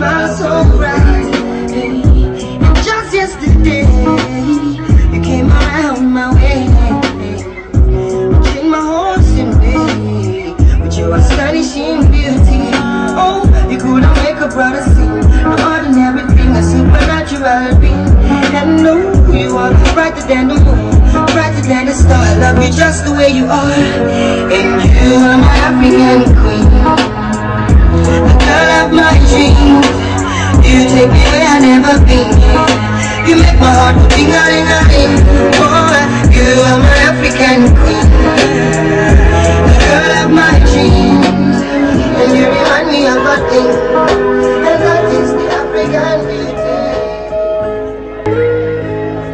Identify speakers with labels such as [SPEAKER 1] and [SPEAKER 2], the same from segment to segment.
[SPEAKER 1] smile so bright. And just yesterday, you came around my way. Changed my horse in way. With your astonishing beauty. Oh, you couldn't make a brother sing. No ordinary thing, a supernatural being. And no, you are brighter than the moon, brighter than the star. I love you just the way you are. And you are my African queen, the girl of my dreams. You take me where I never been. You make my heart go ding-a-ling-a-ling. Oh, you are my African queen, the girl of my dreams. And you remind me of a thing, and that is the African beauty.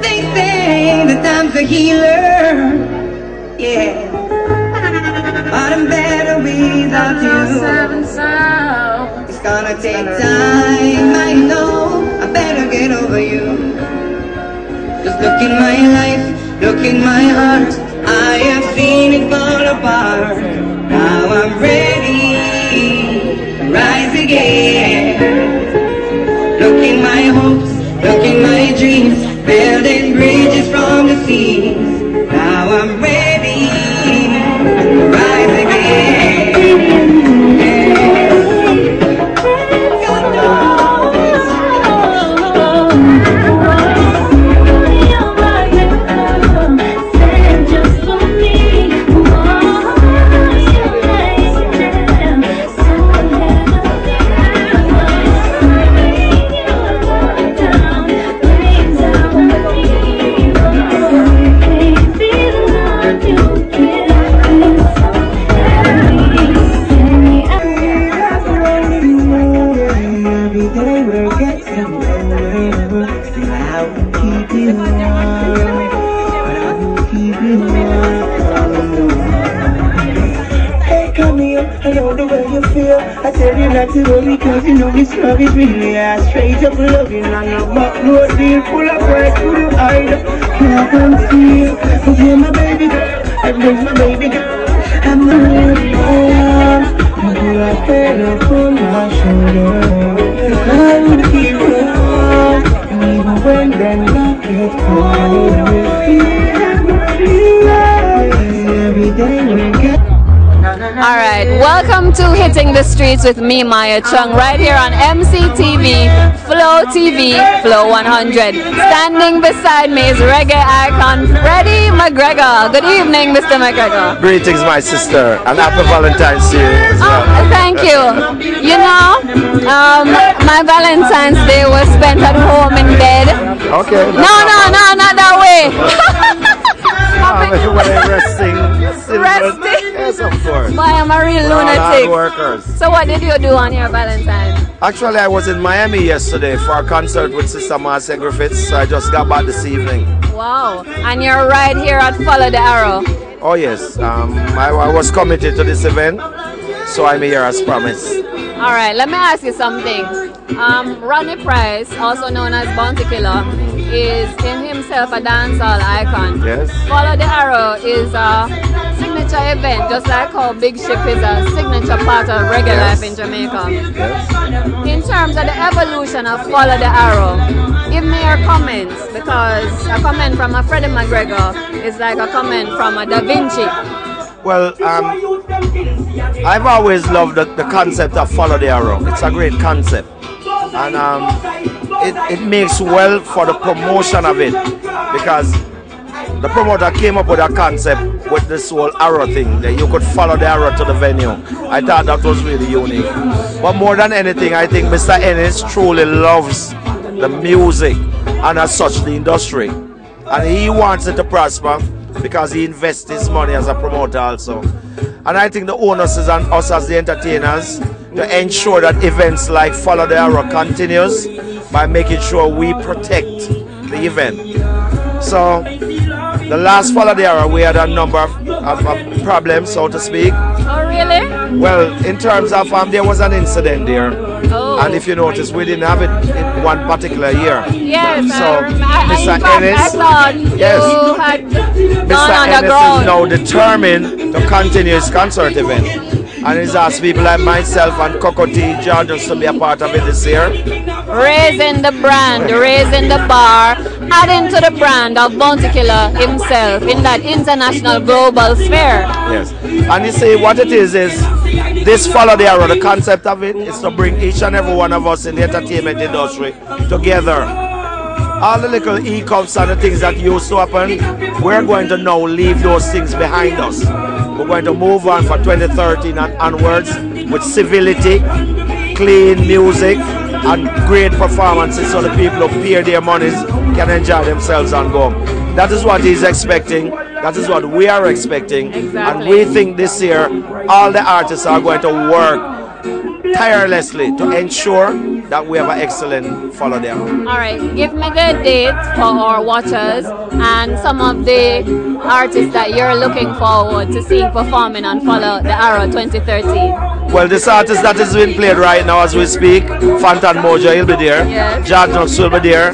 [SPEAKER 1] They say that time's a healer, yeah, but I'm better without you. It's gonna take time, I know. I better get over you. Just look in my life, look in my heart. I have seen it fall apart. Now I'm ready to rise again. Look in my hopes, look in my dreams, building bridges from the seas. Now I'm ready to rise again.
[SPEAKER 2] I tell you not to worry, cause you know this love is really straight up loving and a backroad deal full of pride, full of hide. Can't conceal, cause you're my baby girl, everything's my baby girl. I'm the real one, you do a head up on my shoulder. I will keep on, even when they're not get cold. Every day we get.
[SPEAKER 3] Alright, welcome to Hitting the Streets with me, Maya Chung, right here on MCTV, Flow TV, Flow 100. Standing beside me is reggae icon Freddie McGregor. Good evening, Mr. McGregor.
[SPEAKER 4] Greetings, my sister, and happy Valentine's to you as well.
[SPEAKER 3] Oh, thank you. You know, my Valentine's Day was spent at home in bed.
[SPEAKER 4] Okay.
[SPEAKER 3] No, not that way.
[SPEAKER 4] Resting. Yes, of course.
[SPEAKER 3] Boy, I'm a real lunatic.
[SPEAKER 4] Workers.
[SPEAKER 3] So what did you do on your Valentine's?
[SPEAKER 4] Actually, I was in Miami yesterday for a concert with Sister Marcia Griffiths, so I just got back this evening.
[SPEAKER 3] Wow. And you're right here at Follow the Arrow.
[SPEAKER 4] Oh yes, I was committed to this event, so I'm here as promised.
[SPEAKER 3] Alright, let me ask you something. Ronnie Price, also known as Bounty Killer, is in himself a dancehall icon.
[SPEAKER 4] Yes.
[SPEAKER 3] Follow the Arrow is a signature event, just like how Big Ship is a signature part of reggae life in Jamaica.
[SPEAKER 4] Yes.
[SPEAKER 3] In terms of the evolution of Follow the Arrow, give me your comments, because a comment from a Freddie McGregor is like a comment from a Da Vinci.
[SPEAKER 4] Well, I've always loved the concept of Follow the Arrow. It's a great concept. And it makes well for the promotion of it, because the promoter came up with a concept with this whole arrow thing, that you could follow the arrow to the venue. I thought that was really unique. But more than anything, I think Mr. Ennis truly loves the music and as such the industry. And he wants it to prosper because he invests his money as a promoter also. And I think the onus is on us as the entertainers to ensure that events like Follow the Arrow continues by making sure we protect the event. So the last Follow the Arrow, we had a number of problems, so to speak.
[SPEAKER 3] Oh, really?
[SPEAKER 4] Well, in terms of, there was an incident there.
[SPEAKER 3] Oh.
[SPEAKER 4] And if you notice, we didn't have it in one particular year.
[SPEAKER 3] Yes,
[SPEAKER 4] so
[SPEAKER 3] Mr. Ennis, I thought
[SPEAKER 4] yes,
[SPEAKER 3] you had
[SPEAKER 4] Mr. Ennis is now determined to continue his concert event. And he's asked people like myself and Coco T. Jordan to be a part of it this year.
[SPEAKER 3] Raising the brand, raising the bar, adding to the brand of Bounty Killer himself in that international global sphere.
[SPEAKER 4] Yes. And you see what it is this Follow the Arrow, the concept of it is to bring each and every one of us in the entertainment industry together. All the little hiccups and the things that used to happen, we're going to now leave those things behind us. We're going to move on for 2013 and onwards with civility, clean music, and great performances so the people who pay their monies can enjoy themselves and go home. That is what he's expecting. That is what we are expecting.
[SPEAKER 3] Exactly.
[SPEAKER 4] And we think this year all the artists are going to work tirelessly to ensure that we have an excellent Follow the Arrow.
[SPEAKER 3] All right, give me the date for our watchers and some of the artists that you're looking forward to seeing performing on Follow the Arrow 2013.
[SPEAKER 4] Well, this artist that is being played right now as we speak, Fantan Mojo, he'll be there.
[SPEAKER 3] Yes.
[SPEAKER 4] George Knox will be there.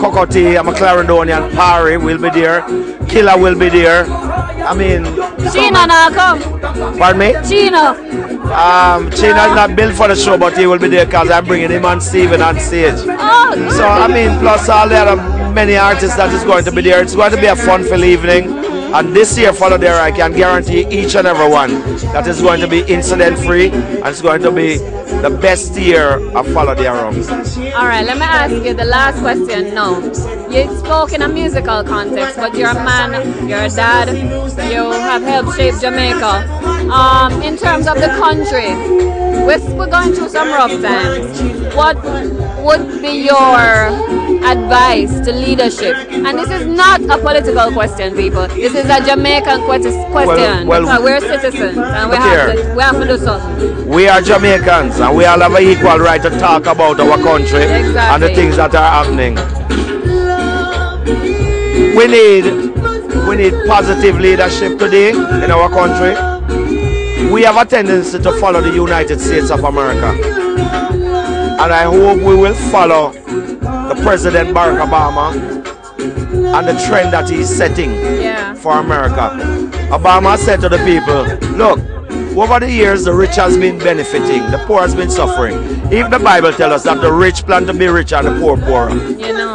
[SPEAKER 4] Coco T, McLaren and Parry will be there. Killer will be there. I mean...
[SPEAKER 3] Chino now come.
[SPEAKER 4] Pardon me?
[SPEAKER 3] Chino.
[SPEAKER 4] Chino is not built for the show, but he will be there because I'm bringing him and Steven on stage.
[SPEAKER 3] Oh, good.
[SPEAKER 4] So, I mean, plus all the other many artists that is going to be there. It's going to be a fun-filled evening. And this year, Follow the Arrow, I can guarantee each and every one that is going to be incident-free and it's going to be the best year of Follow the Arrow.
[SPEAKER 3] All right, let me ask you the last question now. You spoke in a musical context, but you're a man, you're a dad, you have helped shape Jamaica. In terms of the country, we're going through some rough times. What would be your advice to leadership? And this is not a political question, people. This is a Jamaican question. Because we're citizens and we have to do something.
[SPEAKER 4] We are Jamaicans and we all have an equal right to talk about our country and the things that are happening. We need positive leadership today in our country. We have a tendency to follow the United States of America. And I hope we will follow the President Barack Obama and the trend that he's setting for America. Obama said to the people, look, over the years the rich has been benefiting, the poor has been suffering. If the Bible tells us that the rich plan to be rich and the poor poorer,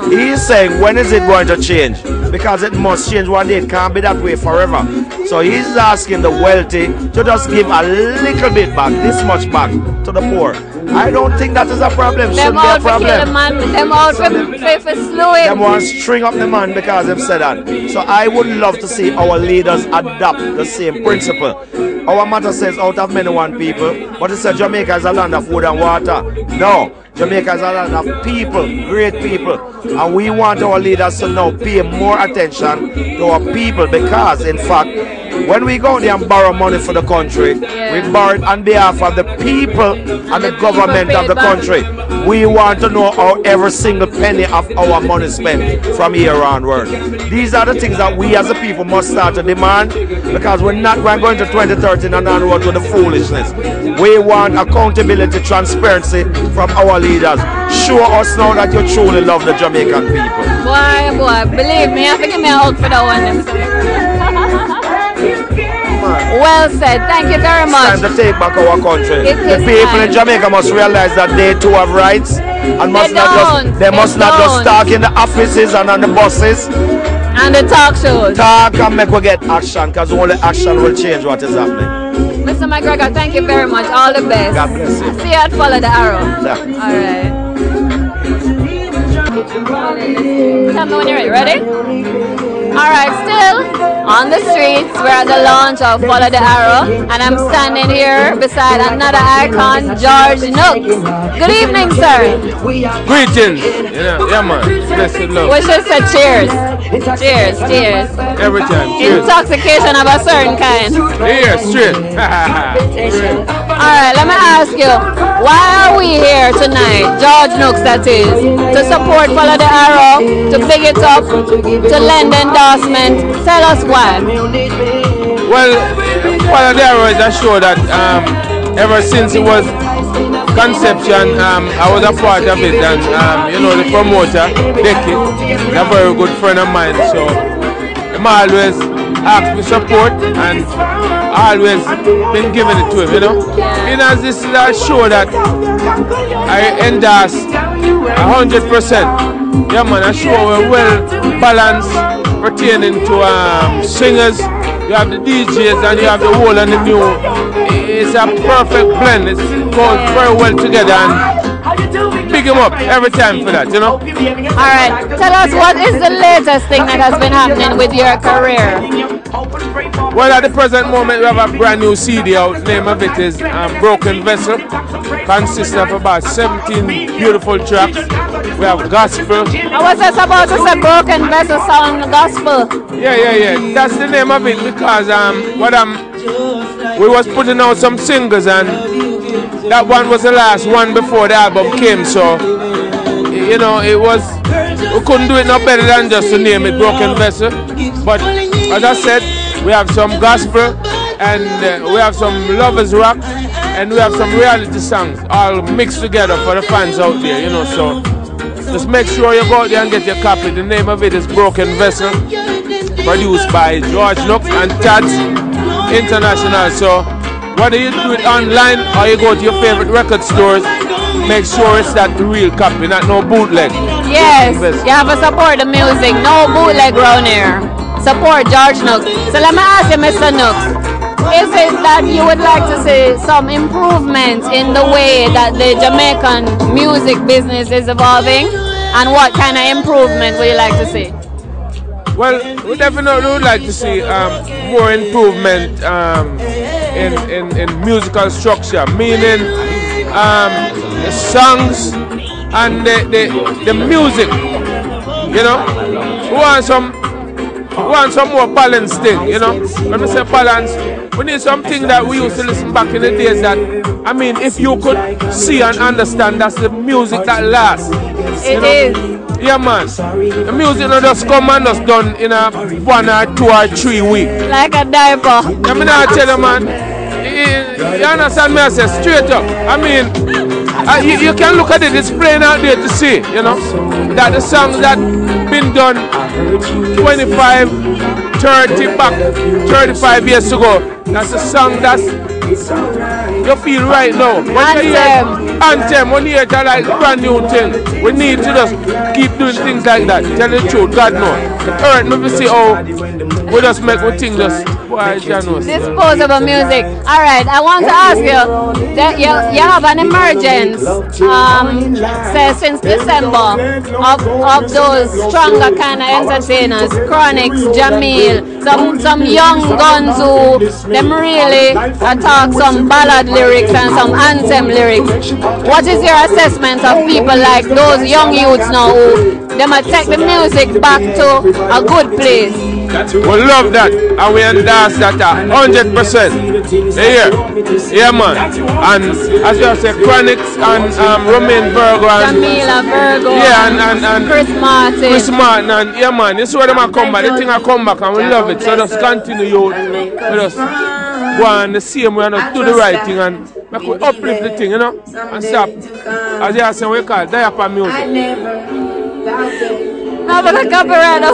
[SPEAKER 4] he is saying, when is it going to change? Because it must change one day, it can't be that way forever. So he's asking the wealthy to just give a little bit back, this much back to the poor. I don't think that is a problem. Shouldn't be a problem.
[SPEAKER 3] Them out for slew him.
[SPEAKER 4] Them want to string up the man because they've said that. So I would love to see our leaders adopt the same principle. Our motto says out of many one people, but it says Jamaica is a land of food and water. No, Jamaica is a land of people, great people. And we want our leaders to now pay more attention to our people because, in fact, when we go there and borrow money for the country, we borrow it on behalf of the people and the government of the country. We want to know how every single penny of our money spent from here onward. These are the things that we as a people must start to demand because we're not going to 2013 and onward with the foolishness. We want accountability, transparency from our leaders. Show us now that you truly love the Jamaican people.
[SPEAKER 3] Boy, believe me, I think me a hug for that one. Well said. Thank you very much.
[SPEAKER 4] It's time to take back our country. The people in Jamaica must realize that they too have rights and must not just talk in the offices and on the buses.
[SPEAKER 3] And the talk shows.
[SPEAKER 4] Talk and make we get action because only action will change what is happening.
[SPEAKER 3] Mr. McGregor, thank you very much. All the best.
[SPEAKER 4] God bless you.
[SPEAKER 3] See you at Follow the Arrow.
[SPEAKER 4] Yeah.
[SPEAKER 3] All right. Tell me when you're ready. Alright, still on the streets, we're at the launch of Follow the Arrow, and I'm standing here beside another icon, George Nooks. Good evening, sir.
[SPEAKER 5] Greetings. Yeah, man. Blessed love.
[SPEAKER 3] We should say cheers. Cheers, cheers.
[SPEAKER 5] Every time. Cheers.
[SPEAKER 3] Intoxication of a certain kind.
[SPEAKER 5] Yeah, straight.
[SPEAKER 3] Alright, let me ask you, why are we here tonight, George Nooks that is, to support Follow the Arrow, to big it up, to lend endorsement? Tell us why.
[SPEAKER 5] Well, Follow the Arrow is a show that ever since it was conception, I was a part of it, and you know, the promoter, Decky, a very good friend of mine, so I'm always asked me support, and I always been giving it to him, you know. You know, this is a show that I endorse 100%. Yeah, man, a show well balanced, pertaining to singers. You have the DJs and you have the old and the new. It's a perfect blend. It goes very well together, and big him up every time for that, you know.
[SPEAKER 3] Alright, tell us what is the latest thing that has been happening with your career?
[SPEAKER 5] Well, at the present moment, we have a brand new CD out. The name of it is Broken Vessel. Consists of about 17 beautiful tracks. We have gospel.
[SPEAKER 3] I was just about to say Broken Vessel sound gospel.
[SPEAKER 5] Yeah. That's the name of it because we was putting out some singles, and that one was the last one before the album came. So, you know, we couldn't do it no better than just to name it Broken Vessel. But as I said, we have some gospel, and we have some lovers rock, and we have some reality songs all mixed together for the fans out there, you know. So just make sure you go out there and get your copy. The name of it is Broken Vessel, produced by George Nook and Tads International. So whether you do it online or you go to your favorite record stores, make sure it's that real copy, not no bootleg.
[SPEAKER 3] Yes, you have to support the music, no bootleg around here. Support George Nook. So let me ask you, Mr. Nook, is it that you would like to see some improvement in the way that the Jamaican music business is evolving? And what kind of improvement would you like to see?
[SPEAKER 5] Well, we definitely would like to see more improvement in musical structure, meaning the songs and the music. You know, we want some more balanced thing, you know. When we say balance, we need something that we used to listen back in the days that, I mean, if you could see and understand, that's the music that lasts.
[SPEAKER 3] It is.
[SPEAKER 5] Yeah, man. The music not just come and just done in a 1 or 2 or 3 weeks.
[SPEAKER 3] Like a diaper.
[SPEAKER 5] I mean, I tell you, man, you understand me? I say straight up. I mean, you can look at it, it's plain out there to see, you know, that the songs that been done 25, 30 back, 35 years ago, that's a song that's you feel right now. Anthem, when you hear that like brand new thing, we need to just keep doing things like that. Tell the truth, God knows. Alright, maybe see how we just make we think just
[SPEAKER 3] disposable music. Alright, I want to ask you that you have an emergence say since December of those stronger kind of entertainers, Chronix, Jamil, some young guns who them really talk some ballad lyrics and some anthem lyrics. What is your assessment of people like those young youths now who them take the music back to a good place?
[SPEAKER 5] We love that, and we endorse that 100%. Yeah, man. And as you say, Chronix and Romain Virgo and
[SPEAKER 3] Jamila Virgo,
[SPEAKER 5] yeah, and
[SPEAKER 3] Chris Martin,
[SPEAKER 5] and yeah, man. This is where them come back. The thing I come back, and we love it. So just continue, youth. We just go on the same way and just do the right thing and make we uplift the thing, you know, and stop. As you say, we call it diaper music.
[SPEAKER 3] How about a capoeira?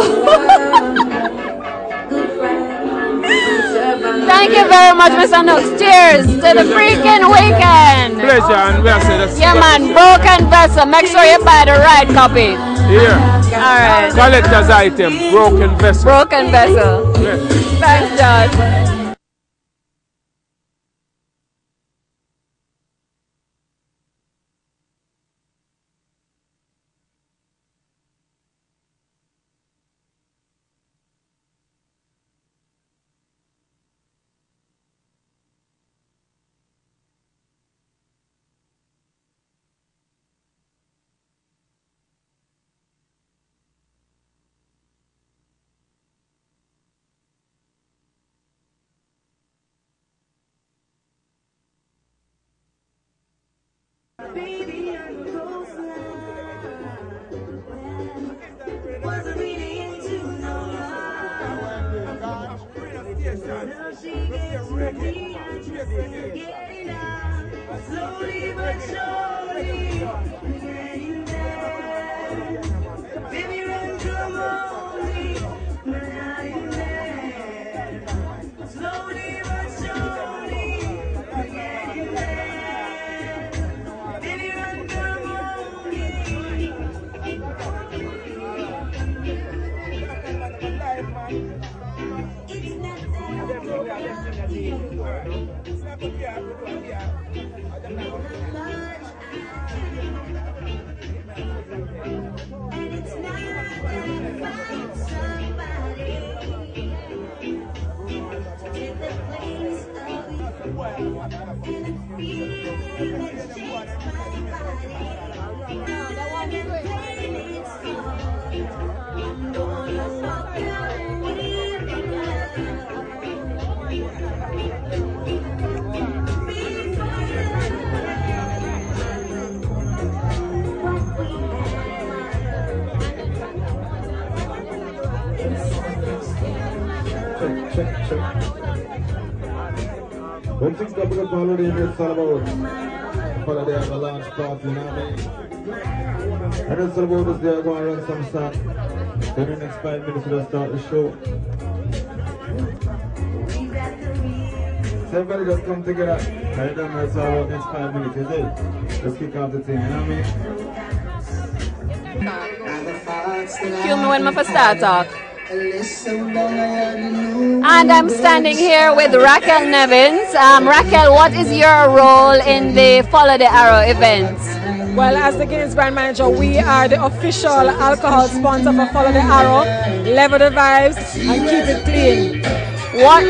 [SPEAKER 3] Thank you very much, Mr. Nooks. Cheers to the freaking weekend.
[SPEAKER 5] Pleasure, and we are saying that's
[SPEAKER 3] yeah, man. Broken Vessel. Make sure you buy the right copy.
[SPEAKER 5] Here.
[SPEAKER 3] All right.
[SPEAKER 5] Collector's item. Broken Vessel.
[SPEAKER 3] Broken Vessel.
[SPEAKER 5] Yeah.
[SPEAKER 3] Thanks, Josh.
[SPEAKER 6] When things come up already, it's all about follow the other launch party, you know what I mean? And it's all about us there going to run some song. Then in the next 5 minutes we'll start the show. So everybody just come together. I don't know it's all about next 5 minutes, is it? Let's kick off the thing, you know what I mean?
[SPEAKER 3] Cue me when I start talk. And I'm standing here with Raquel Nevins. Raquel, what is your role in the Follow the Arrow event?
[SPEAKER 7] Well, as the Guinness brand manager, we are the official alcohol sponsor for Follow the Arrow. Level the vibes and keep it clean.
[SPEAKER 3] What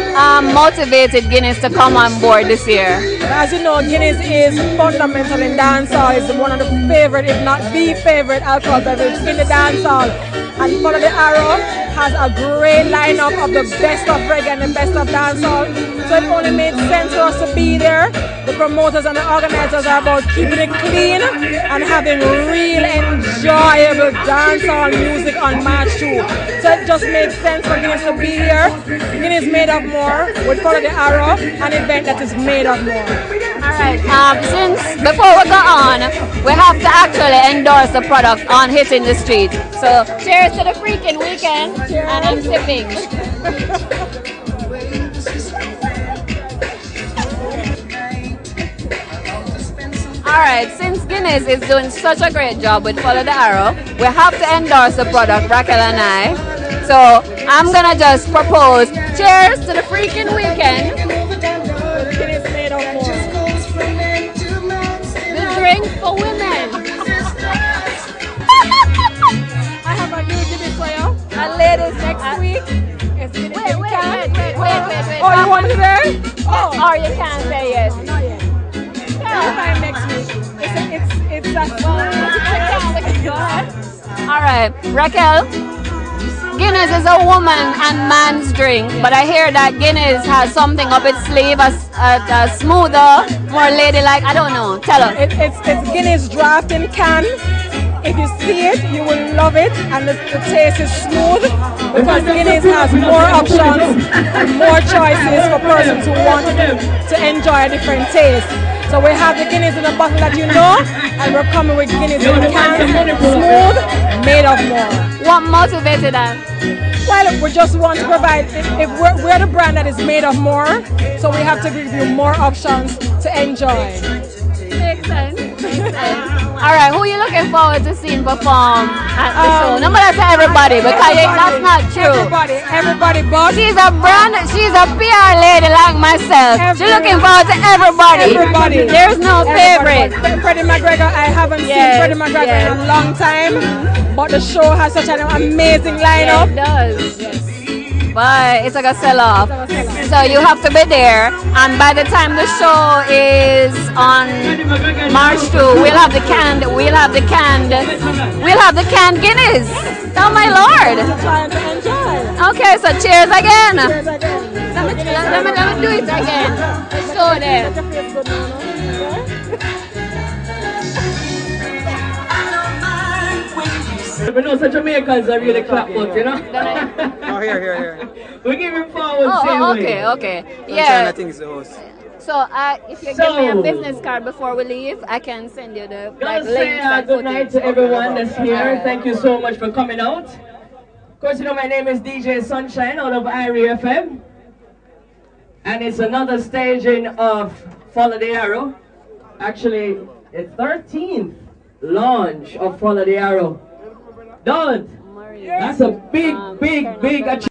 [SPEAKER 3] motivated Guinness to come on board this year?
[SPEAKER 7] As you know, Guinness is fundamental in dancehall. It's one of the favorite, if not the favorite alcohol beverage in the dancehall. And Follow the Arrow has a great lineup of the best of reggae and the best of dancehall. So it only made sense for us to be there. The promoters and the organizers are about keeping it clean and having real enjoyable dancehall music on March 2. So it just makes sense for Guinness to be here. Guinness made of more with Follow the Arrow, an event that is made of more.
[SPEAKER 3] Alright, since before we go on, we have to actually endorse the product on Hitting the Street. So cheers to the freaking weekend, and I'm sipping. Alright, since Guinness is doing such a great job with Follow the Arrow, we have to endorse the product, Raquel and I. So I'm gonna just propose cheers to the freaking weekend.
[SPEAKER 7] Guinness made of more.
[SPEAKER 3] The drink for women.
[SPEAKER 7] I have a new Guinness for you.
[SPEAKER 3] And ladies,
[SPEAKER 7] Next week, it's Guinness.
[SPEAKER 3] wait.
[SPEAKER 7] Oh, you want it there? Oh,
[SPEAKER 3] Or you can't say yes.
[SPEAKER 7] not yet. Sometime next week. It's
[SPEAKER 3] Go ahead. Alright, Raquel, Guinness is a woman and man's drink, but I hear that Guinness has something up its sleeve, a smoother, more ladylike, I don't know. Tell her.
[SPEAKER 7] It's Guinness draft in can. If you see it, you will love it, and the taste is smooth because Guinness has more options and more choices for persons who want to enjoy a different taste. So we have the Guinness in a bottle that you know, and we're coming with Guinness in cans, smooth, made of more.
[SPEAKER 3] What motivated that?
[SPEAKER 7] Well, we just want to provide, if we're the brand that is made of more, so we have to give you more options to enjoy.
[SPEAKER 3] Makes sense. Alright, who are you looking forward to seeing perform at the show? No matter to everybody, because that's not true.
[SPEAKER 7] Everybody, but
[SPEAKER 3] She's a PR lady like myself. She's looking forward to everybody. There's no favorite.
[SPEAKER 7] Freddie McGregor, I haven't seen Freddie McGregor in a long time, but the show has such an amazing lineup.
[SPEAKER 3] It does. But it's like a sell-off. So you have to be there, and by the time the show is on March 2, we'll have the canned Guinness. Oh my Lord! Okay, so cheers again. Let me do it again. Show them.
[SPEAKER 8] We know some Jamaicans are really clap out, you know?
[SPEAKER 9] Oh, here.
[SPEAKER 8] We give him forward,
[SPEAKER 3] Okay. Yeah.
[SPEAKER 9] I think it's the host.
[SPEAKER 3] So if you give me a business card before we leave, I can send you the
[SPEAKER 8] Gotta
[SPEAKER 3] links.
[SPEAKER 8] say good night to everyone that's here. Thank you so much for coming out. Of course, you know my name is DJ Sunshine out of Irie FM. And it's another staging of Follow the Arrow. Actually, it's 13th launch of Follow the Arrow. Done. That's a big achievement.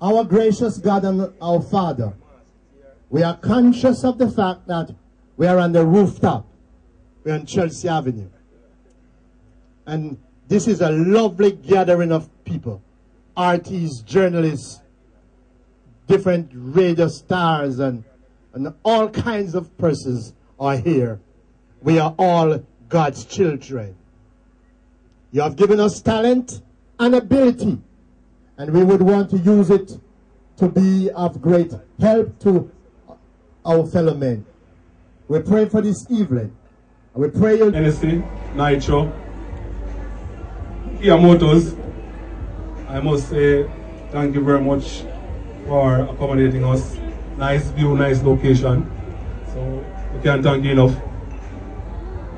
[SPEAKER 10] Our gracious God and our Father, we are conscious of the fact that we are on the rooftop. We're on Chelsea Avenue. And this is a lovely gathering of people. Artists, journalists, different radio stars, and all kinds of persons are here. We are all God's children. You have given us talent and ability, and we would want to use it to be of great help to our fellow men. We pray for this evening. And we pray you...
[SPEAKER 11] NSC, Nitro, Kia Motors, I must say thank you very much for accommodating us. Nice view, nice location. So we can't thank you enough.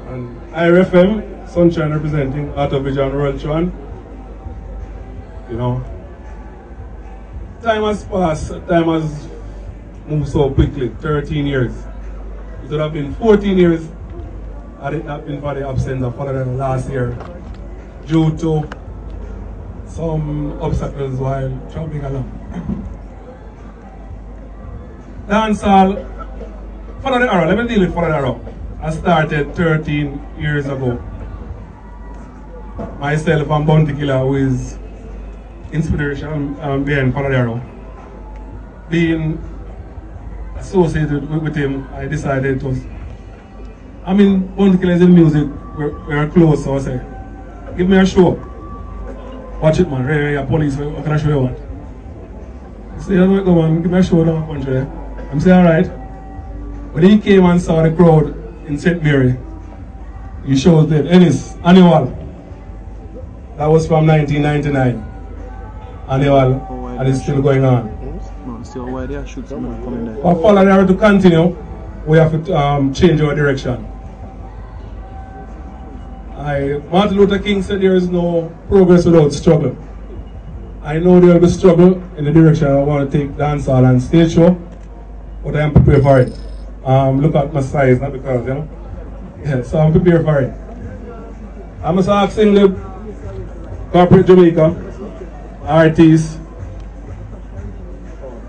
[SPEAKER 11] And IRFM, Sunshine representing Auto Vision Worldtron. You know, time has passed, time has moved so quickly, 13 years. It would have been 14 years had it not been for the absence of Father last year due to some obstacles while traveling along. Dancehall, Follow the Arrow, let me deal with Follow the Arrow. I started 13 years ago. Myself and Bounty Killer, who is inspiration behind Follow the Arrow. Being associated with him, I decided to. I mean, Bounty Killer is in music, we're close, so I say, give me a show. Watch it, man. Hey, police, what can I show you want? I say, go on, give me a show now, country. I'm saying, alright. When he came and saw the crowd in St. Mary, he showed that Ennis, annual. That was from 1999. Annual, and it's still going on. For Follow the Arrow to continue, we have to change our direction. Martin Luther King said there is no progress without struggle. I know there will be struggle in the direction I want to take dancehall and stage show, but I am prepared for it. Look at my size, not because, you know. Yeah, so I'm prepared for it. I'm just asking the corporate Jamaica, artists,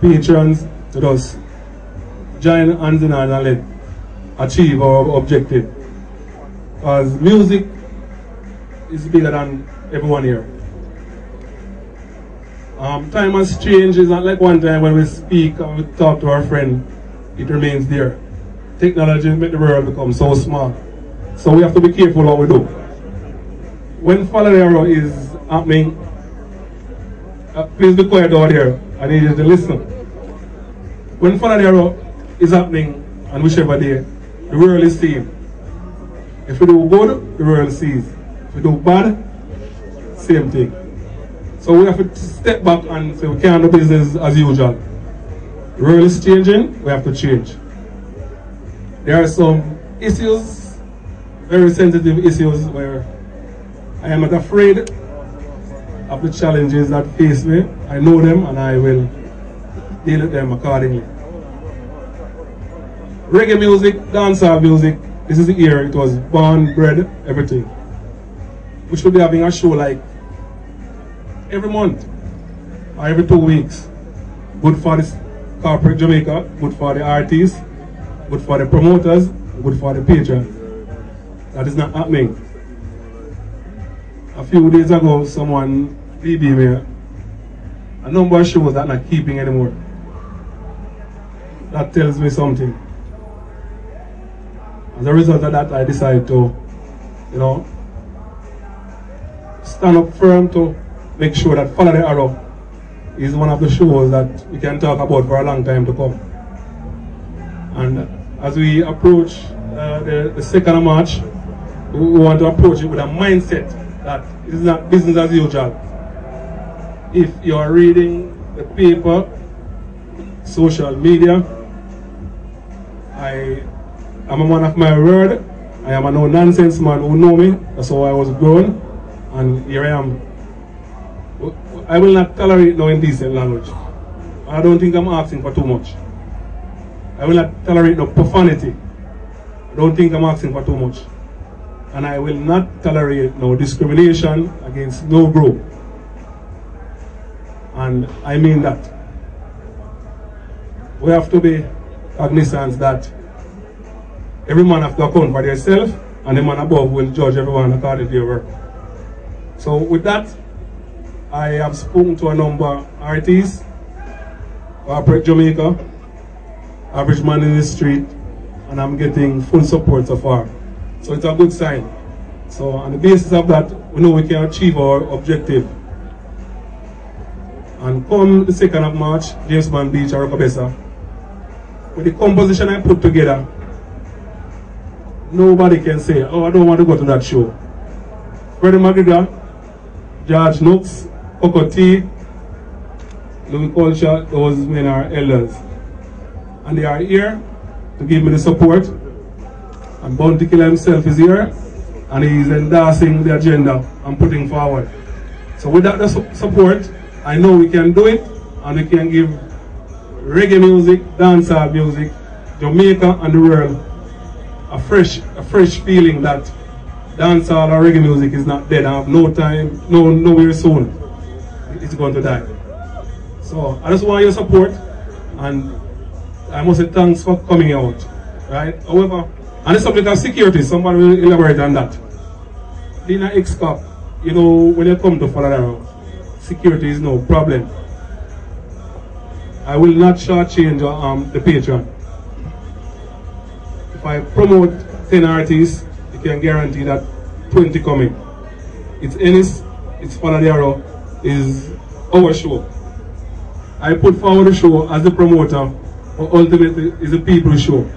[SPEAKER 11] patrons to just join hands in hand and let achieve our objective. Because music is bigger than everyone here. Time has changed. It's not like one time when we speak and we talk to our friend, it remains there. Technology makes the world become so small. So we have to be careful what we do. When Follow the Arrow is happening, please be quiet out here. I need you to listen. When Follow the Arrow is happening, and whichever day, the world is seeing. If we do good, the world sees. If we do bad, same thing. So we have to step back and say we can't do business as usual. The world is changing, we have to change. There are some issues, very sensitive issues, where I am not afraid of the challenges that face me. I know them and I will deal with them accordingly. Reggae music, dancehall music, this is the year it was born, bred, everything. We should be having a show like every month or every 2 weeks. Good for the corporate Jamaica, good for the artists, good for the promoters, good for the patrons. That is not happening. A few days ago, someone BB me a number of shows that not keeping anymore. That tells me something. As a result of that, I decided to, you know, stand up firm to make sure that Follow the Arrow is one of the shows that we can talk about for a long time to come. And as we approach the 2nd of March, we want to approach it with a mindset that it is not business as usual. If you are reading the paper, social media, I am a man of my word. I am a no-nonsense man who know me. That's how I was grown. And here I am. I will not tolerate no indecent language. I don't think I'm asking for too much. I will not tolerate no profanity. I don't think I'm asking for too much. And I will not tolerate no discrimination against no group. And I mean that. we have to be cognizant that every man have to account for themselves, and the man above will judge everyone according to their work. So with that, I have spoken to a number of artists, corporate Jamaica, average man in the street, and I'm getting full support so far. So it's a good sign. So on the basis of that, we know we can achieve our objective. And come the 2nd of March, James Bond Beach, Oracabessa, with the composition I put together, nobody can say, oh, I don't want to go to that show. Freddie McGregor, George Nooks, Coco T, Louis Culture, those men are elders. And they are here to give me the support. And Bounty Killer himself is here, and he is endorsing the agenda I'm putting forward. So with that support, I know we can do it, and we can give reggae music, dancehall music, Jamaica and the world a fresh feeling that dancehall or reggae music is not dead. I have no time, nowhere soon it's going to die. So I just want your support, and I must say thanks for coming out. Right? However, on the subject of security, somebody will elaborate on that. Being an ex-cop, you know, when you come to Falada, security is no problem. I will not shortchange the patron. If I promote 10 artists, you can guarantee that 20 coming. It's Ennis, it's Falada, is our show. I put forward the show as the promoter, but ultimately it's a people's show.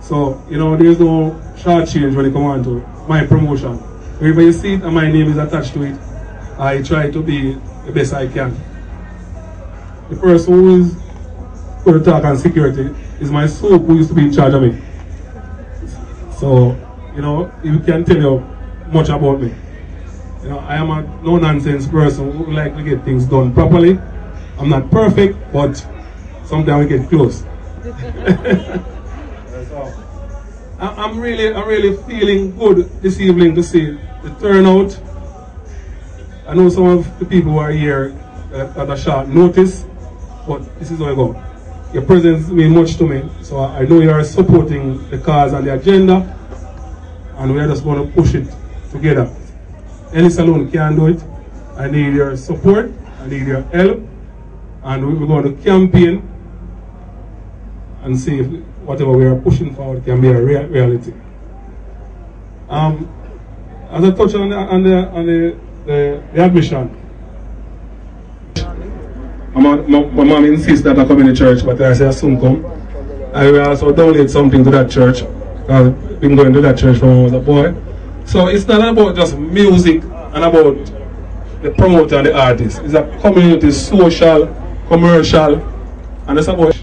[SPEAKER 11] So, you know, there's no shortchange when it comes on to my promotion. Wherever you see it and my name is attached to it, I try to be the best I can. The person who is going to talk on security is my soap who used to be in charge of me. So, you know, he can tell you much about me. You know, I am a no-nonsense person who like to get things done properly. I'm not perfect, but sometimes we get close. So, I'm really feeling good this evening to see the turnout. I know some of the people who are here at a short notice, but this is how I go. Your presence means much to me, so I know you are supporting the cause and the agenda, and we are just going to push it together. Any salon can do it. I need your support, I need your help, and we're going to campaign and see if whatever we are pushing forward can be a reality. As I touched on the admission, my mom insists that I come in the church, but I say I soon come. I will also donate something to that church. I've been going to that church when I was a boy. So it's not about just music and about the promoter and the artist. It's a community, social, commercial, and it's about,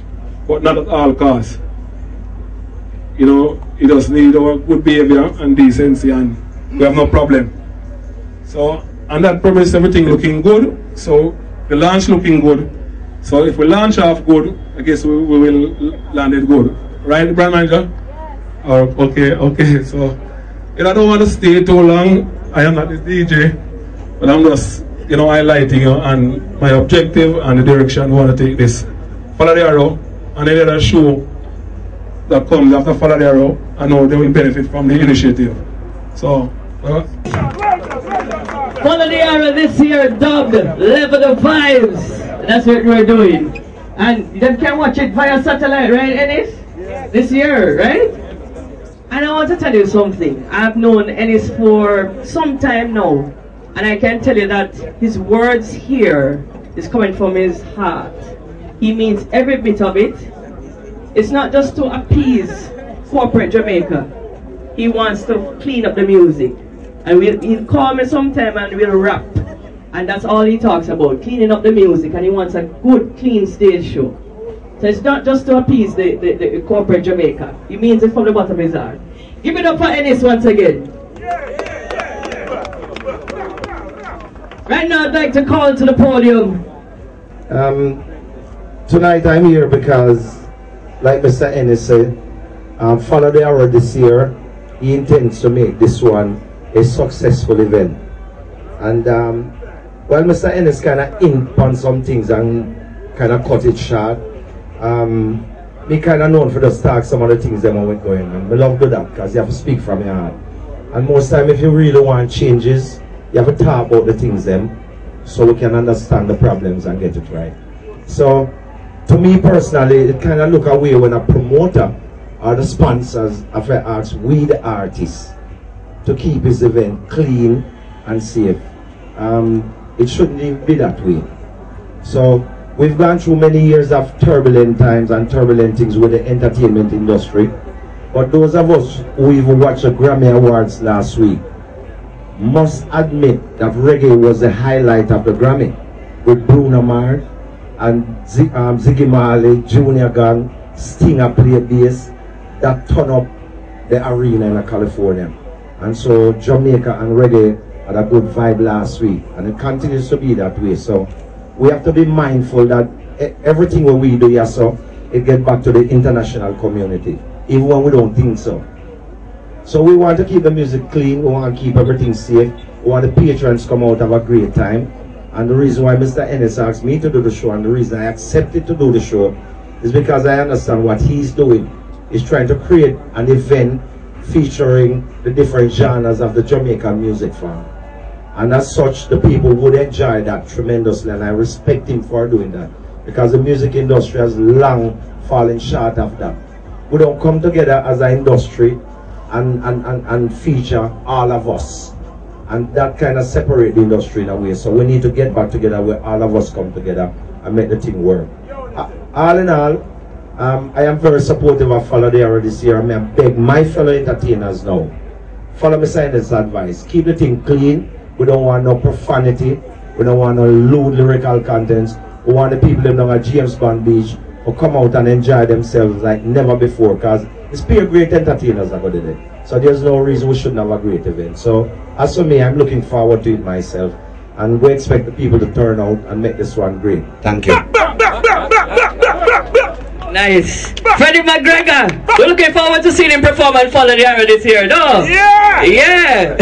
[SPEAKER 11] but not at all costs. You know, it just need our good behavior and decency, and we have no problem. So, and that promise everything looking good. So the launch looking good. So if we launch off good, I guess we will land it good. Right, brand manager? Oh, okay. So, you know, I don't want to stay too long. I am not the DJ, but I'm just, you know, highlighting you and my objective and the direction we want to take this. Follow the arrow, and any other show that comes after Follow the Arrow, I know they will benefit from the initiative. So,
[SPEAKER 8] Follow the Arrow this year dubbed Level of Vibes. That's what we're doing. And you can watch it via satellite, right, Ennis? Yes. This year, right? And I want to tell you something. I've known Ennis for some time now, and I can tell you that his words here is coming from his heart. He means every bit of it. It's not just to appease corporate Jamaica. He wants to clean up the music. And he'll call me sometime and we'll rap. And that's all he talks about, cleaning up the music. And he wants a good, clean stage show. So it's not just to appease the corporate Jamaica. He means it from the bottom of his heart. Give it up for Ennis once again. Right now I'd like to call to the podium.
[SPEAKER 12] Tonight I'm here because, like Mr. Ennis said, Follow the Arrow this year, he intends to make this one a successful event. And well, Mr. Ennis kind of imp on some things and kind of cut it short. me kind of known for just talk some of the things that went going on. I love to do that because you have to speak from your heart. And most time if you really want changes, you have to talk about the things them so we can understand the problems and get it right. So to me personally, it kind of look away when a promoter or the sponsors have to ask we the artists to keep his event clean and safe. It shouldn't even be that way. So we've gone through many years of turbulent times and turbulent things with the entertainment industry. But those of us who even watched the Grammy Awards last week must admit that reggae was the highlight of the Grammy, with Bruno Mars and Ziggy Marley, Junior Gang, Stinger played bass, that turned up the arena in California. And so Jamaica and reggae had a good vibe last week, and it continues to be that way. So we have to be mindful that everything what we do here, so it gets back to the international community, even when we don't think so. So we want to keep the music clean, we want to keep everything safe, we want the patrons come out have a great time. And the reason why Mr. Ennis asked me to do the show, and the reason I accepted to do the show, is because I understand what he's doing. He's trying to create an event featuring the different genres of the Jamaican music form. And as such, the people would enjoy that tremendously, and I respect him for doing that, because the music industry has long fallen short of that. We don't come together as an industry and feature all of us, and that kind of separate the industry in a way. So we need to get back together where all of us come together and make the thing work. All in all, I am very supportive of Follow the Arrow this year. I beg my fellow entertainers now, follow me Sign's advice. Keep the thing clean. We don't want no profanity. We don't want no lewd lyrical contents. We want the people living on James Bond Beach to come out and enjoy themselves like never before, because it's pure great entertainers that go there. So there's no reason we shouldn't have a great event. So as for me, I'm looking forward to it myself, and we expect the people to turn out and make this one great. Thank you.
[SPEAKER 8] Nice. Freddie McGregor, we're looking forward to seeing him perform and Follow the Arrow this year, no? Yeah! Yeah!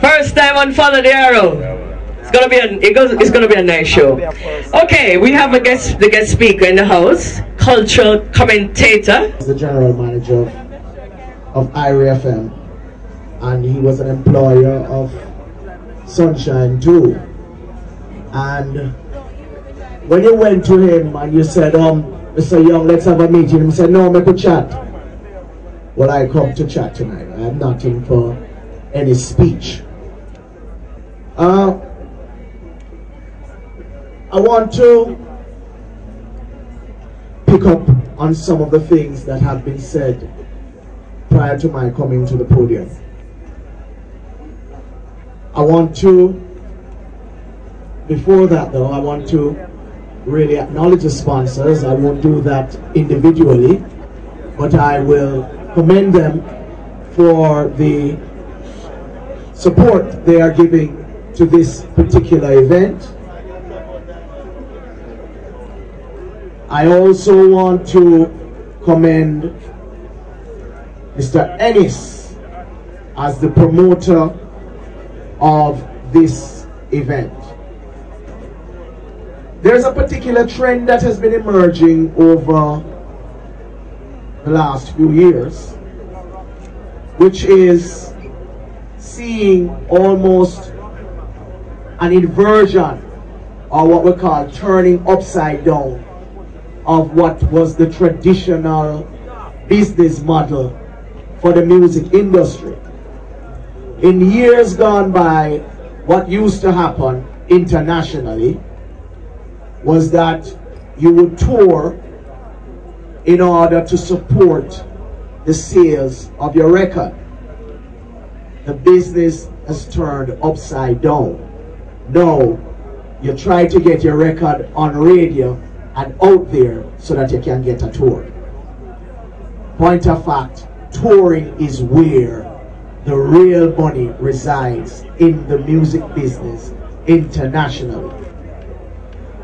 [SPEAKER 8] First time on Follow the Arrow. It's gonna be a nice show. Okay, we have the guest speaker in the house, cultural commentator.
[SPEAKER 13] He's the general manager of IRIA FM, and he was an employer of Sunshine too. And when you went to him and you said, Mr. Young, let's have a meeting, he said, no, make a chat. Well, I come to chat tonight. I am not in for any speech. I want to pick up on some of the things that have been said prior to my coming to the podium. Before that though, I want to really acknowledge the sponsors. I won't do that individually, but I will commend them for the support they are giving to this particular event. I also want to commend Mr. Ennis as the promoter of this event. There's a particular trend that has been emerging over the last few years, which is seeing almost an inversion, or what we call turning upside down, of what was the traditional business model for the music industry. In years gone by, what used to happen internationally was that you would tour in order to support the sales of your record. The business has turned upside down. Now, you try to get your record on radio and out there so that you can get a tour. Point of fact, touring is where the real money resides in the music business internationally.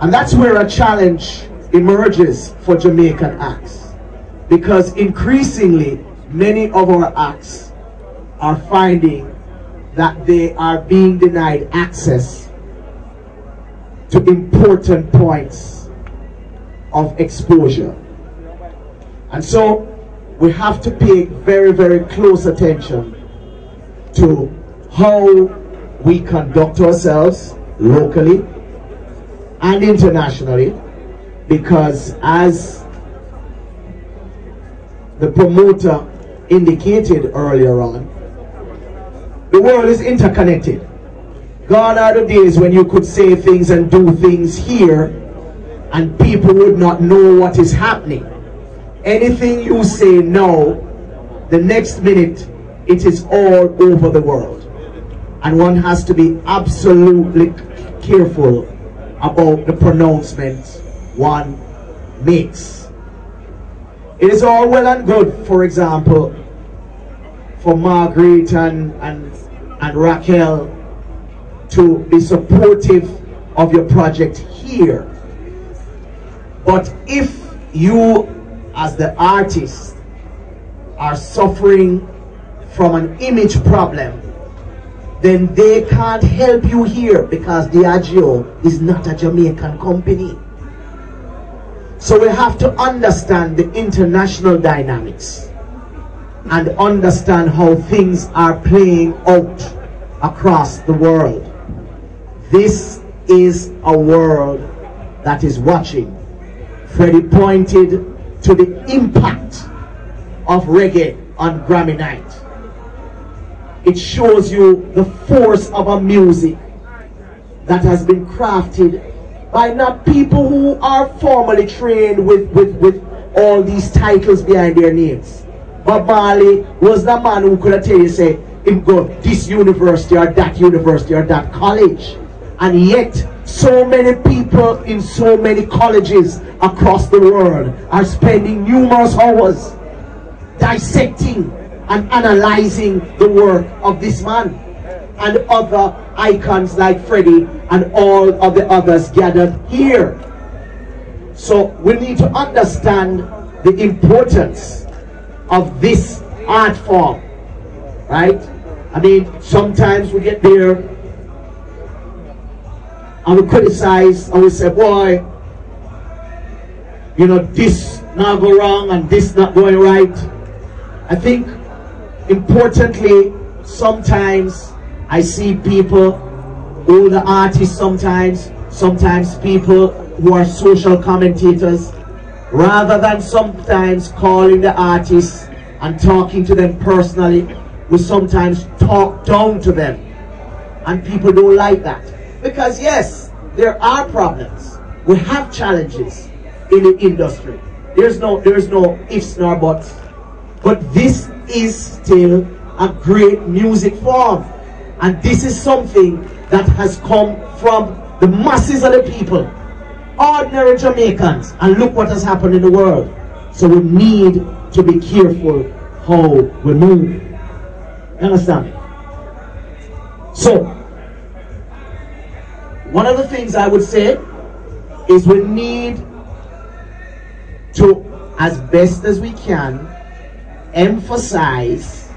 [SPEAKER 13] And that's where a challenge emerges for Jamaican acts, because increasingly many of our acts are finding that they are being denied access to important points of exposure. And so we have to pay very, very close attention to how we conduct ourselves locally and internationally, because as the promoter indicated earlier on, the world is interconnected. Gone are the days when you could say things and do things here and people would not know what is happening. Anything you say now, the next minute it is all over the world. And one has to be absolutely careful about the pronouncements one makes. It is all well and good, for example, for Margaret and Raquel to be supportive of your project here. But if you, as the artist, are suffering from an image problem, then they can't help you here, because Diageo is not a Jamaican company. So we have to understand the international dynamics and understand how things are playing out across the world. This is a world that is watching. Freddie pointed to the impact of reggae on Grammy night. It shows you the force of a music that has been crafted by not people who are formally trained with all these titles behind their names. Bob Marley was the man who could have tell you, say, him go this university or that college. And yet, so many people in so many colleges across the world are spending numerous hours dissecting and analyzing the work of this man and other icons like Freddie and all of the others gathered here. So we need to understand the importance of this art form, right? I mean, sometimes we get there and we criticize and we say, boy, you know, this not go wrong and this not going right. I think importantly, sometimes I see people, older artists sometimes people who are social commentators, rather than sometimes calling the artists and talking to them personally, we sometimes talk down to them. And people don't like that. Because yes, there are problems. We have challenges in the industry. There's no ifs nor buts. But this is still a great music form. And this is something that has come from the masses of the people, ordinary Jamaicans. And look what has happened in the world. So we need to be careful how we move. You understand? So, one of the things I would say is we need to, as best as we can, emphasize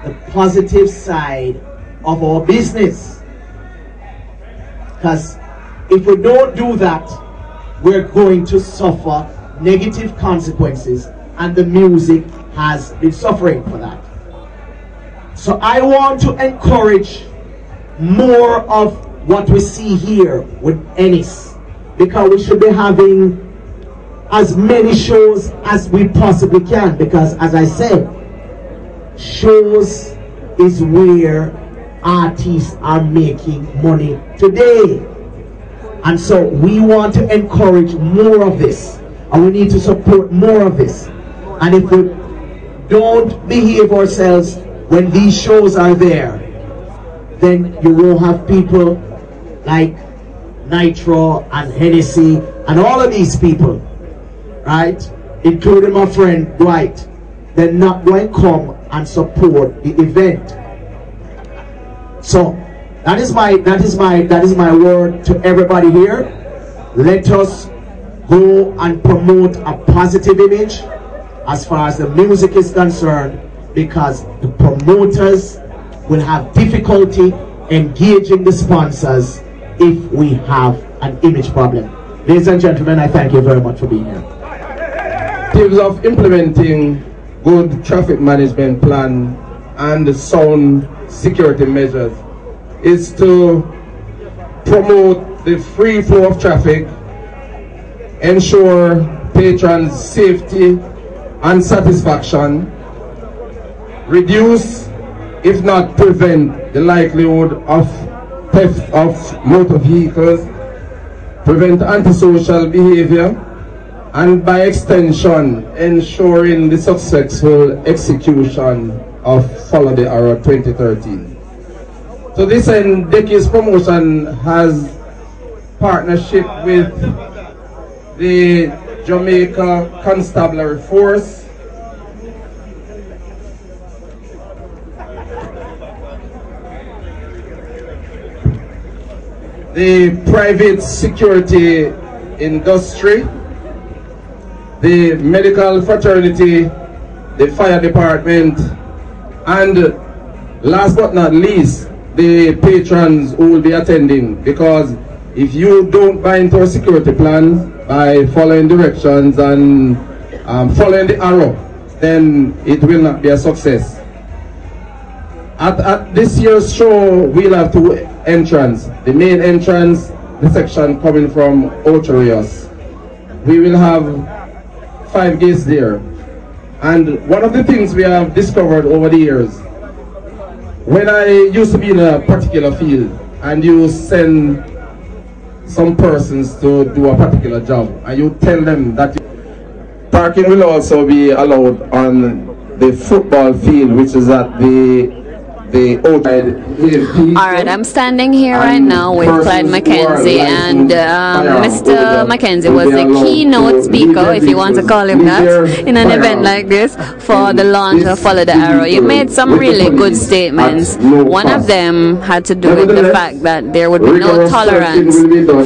[SPEAKER 13] the positive side of our business. Because if we don't do that, we're going to suffer negative consequences, and the music has been suffering for that. So I want to encourage more of what we see here with Ennis, because we should be having as many shows as we possibly can, because as I said, shows is where artists are making money today. And so we want to encourage more of this, and we need to support more of this. And if we don't behave ourselves when these shows are there, then you will have people like Nitro and Hennessy and all of these people, right, including my friend Dwight. They're not going to come and support the event. So that is my word to everybody here. Let us go and promote a positive image as far as the music is concerned, because the promoters will have difficulty engaging the sponsors if we have an image problem. Ladies and gentlemen, I thank you very much for being here.
[SPEAKER 14] In terms of implementing good traffic management plan and sound security measures is to promote the free flow of traffic, ensure patrons' safety and satisfaction, reduce, if not prevent, the likelihood of theft of motor vehicles, prevent antisocial behavior, and by extension, ensuring the successful execution of Follow the Arrow 2013. So this end, Decky's Promotion has partnership with the Jamaica Constabulary Force, the private security industry, the medical fraternity, the fire department, and last but not least, the patrons who will be attending. Because if you don't buy into a security plan by following directions and following the arrow, then it will not be a success. At this year's show, we'll have two entrances. The main entrance, the section coming from Oracabessa. We will have 5 gates there. And one of the things we have discovered over the years, when I used to be in a particular field and you send some persons to do a particular job and you tell them that parking will also be allowed on the football field, which is at the outside.
[SPEAKER 3] Alright, I'm standing here right now with Clyde Mackenzie, and Mr. Mackenzie was the keynote speaker, if you want to call him that, in an event like this for the launch of Follow the Arrow. You made some really good statements. One of them had to do with the fact that there would be no tolerance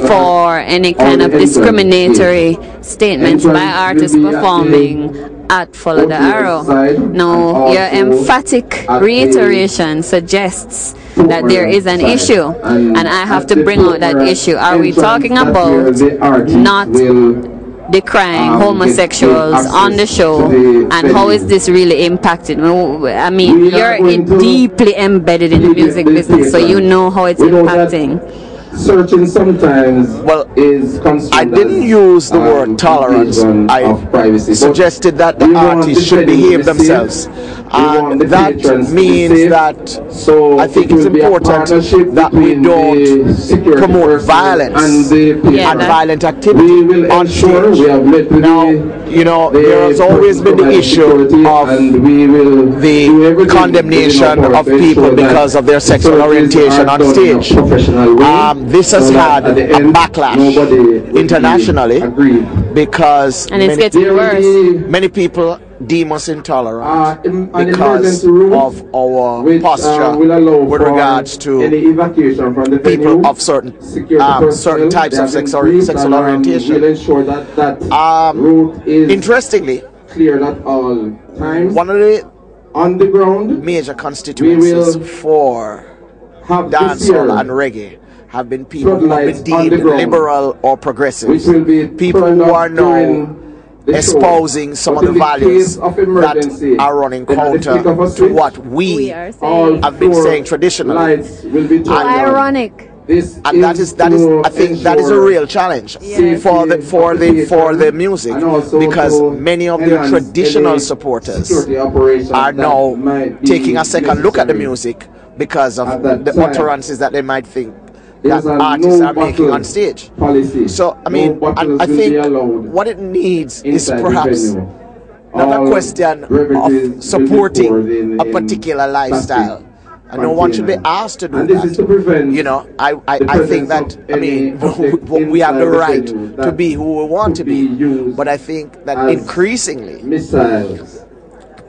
[SPEAKER 3] for any kind of discriminatory statements by artists performing at Follow the Arrow. Now, your emphatic reiteration suggests that there is an issue, and I have to bring out that issue. Are we talking about not decrying homosexuals on the show, and how is this really impacted? I mean, you're deeply embedded in the music business, so you know how it's impacting.
[SPEAKER 14] Searching sometimes is
[SPEAKER 4] I didn't use the word tolerance. I suggested that the artists should behave themselves. And that means that I think it's important that we don't promote violence and violent activity on stage. Now, you know, there has always been the issue of the condemnation of people because of their sexual orientation on stage. This has had a backlash internationally because many people deem us intolerant because of our posture with regards to people of certain types of sexual orientation. Interestingly, one of the major constituencies for dancehall and reggae have been people who have been deemed liberal or progressive, people who are now espousing some of the values that are running counter to what we have been saying traditionally.
[SPEAKER 3] Ironic.
[SPEAKER 4] And that is I think that is a real challenge for the music, because many of their traditional supporters are now taking a second look at the music because of the utterances that they might think that artists are making on stage. So I mean, I think what it needs is perhaps not a question of supporting a particular lifestyle. And no one should be asked to do that. You know, I think that, I mean, we have the right to be who we want to be. But I think that increasingly,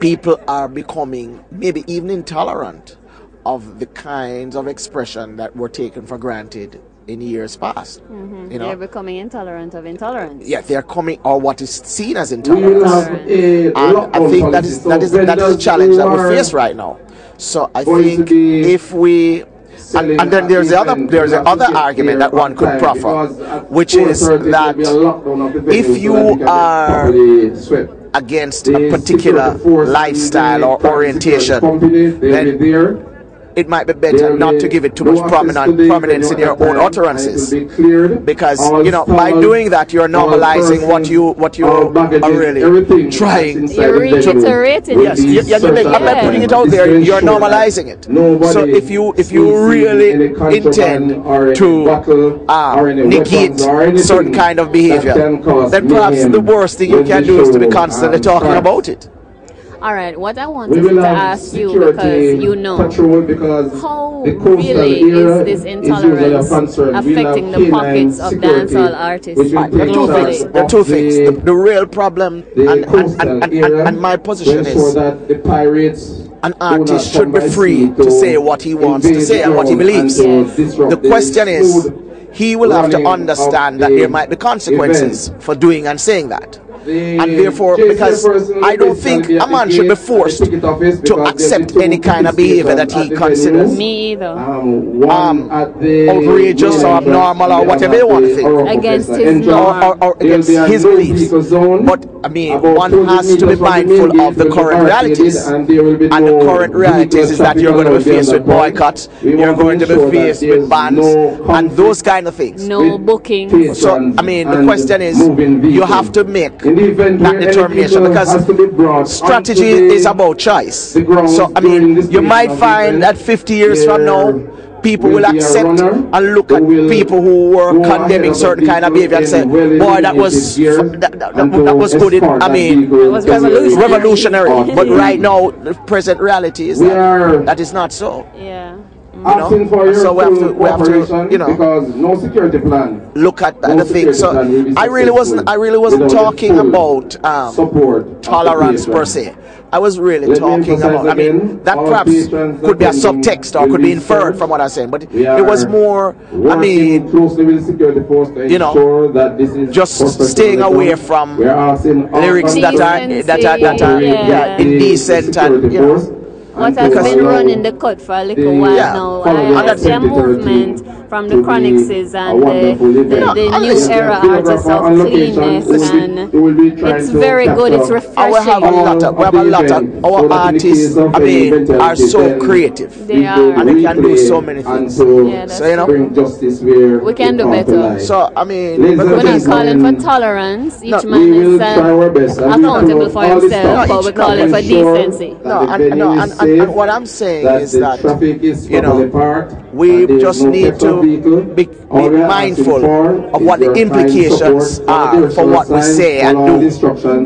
[SPEAKER 4] people are becoming maybe even intolerant of the kinds of expression that were taken for granted in years past. You know?
[SPEAKER 3] They're becoming intolerant of intolerance.
[SPEAKER 4] Yeah, they're coming, or what is seen as intolerance. And I think that is a challenge that we face right now. So I think if we And then there's the other argument that one could proffer, which is that if you are against a particular lifestyle or orientation, then it might be better not to give it too much prominence in your own utterances, because by doing that you're normalizing what you are really trying.
[SPEAKER 3] You're reiterating.
[SPEAKER 4] Yes, by putting it out there, you're normalizing it. So if you really intend to negate certain kind of behavior, then perhaps the worst thing you can do is to be constantly talking about it.
[SPEAKER 3] All right, what I wanted to ask you, because you know, how really is this intolerance affecting the pockets of dancehall artists?
[SPEAKER 4] There are two things. The real problem, and my position is, an artist should be free to say what he wants to say and what he believes. The question is, he will have to understand that there might be consequences for doing and saying that. And therefore, because I don't think a man should be forced to accept any kind of behavior that he considers outrageous or abnormal or whatever you want to think,
[SPEAKER 3] against his
[SPEAKER 4] or against his beliefs. But I mean, one has to be mindful of the current realities, and the current realities is that you're going to be faced with boycotts, you're going to be faced with bans, and those kind of things.
[SPEAKER 3] No booking.
[SPEAKER 4] So I mean, the question is, you have to make that determination, because strategy is about choice. So I mean, you might find that 50 years from now, people will accept and look at people who were condemning certain kind of behavior and say, boy, that was good. I mean, revolutionary. But right now, the present reality is that is not so.
[SPEAKER 3] Yeah.
[SPEAKER 14] Asking for your
[SPEAKER 4] so we have to
[SPEAKER 14] because no security plan.
[SPEAKER 4] Look at the thing. So I really wasn't talking about tolerance per se. I was really talking about, I mean, that perhaps could be a subtext or could be inferred from what I'm saying, but it was more, I mean, just staying away from lyrics that are indecent and,
[SPEAKER 3] what has been running the cut for a little while now. I see a movement from the Chronixes and the new era artists of cleanness, and it's very good, it's refreshing.
[SPEAKER 4] We have a lot of our artists, I mean, are so creative.
[SPEAKER 3] They are.
[SPEAKER 4] And they can do so many things.
[SPEAKER 3] Yeah,
[SPEAKER 4] so
[SPEAKER 14] bring justice where
[SPEAKER 3] we can do better.
[SPEAKER 4] So I mean,
[SPEAKER 3] we're not calling for tolerance. Each man is accountable for himself, but we're calling for decency.
[SPEAKER 4] And what I'm saying is that, we just need to be mindful of what the implications are for what we say and do.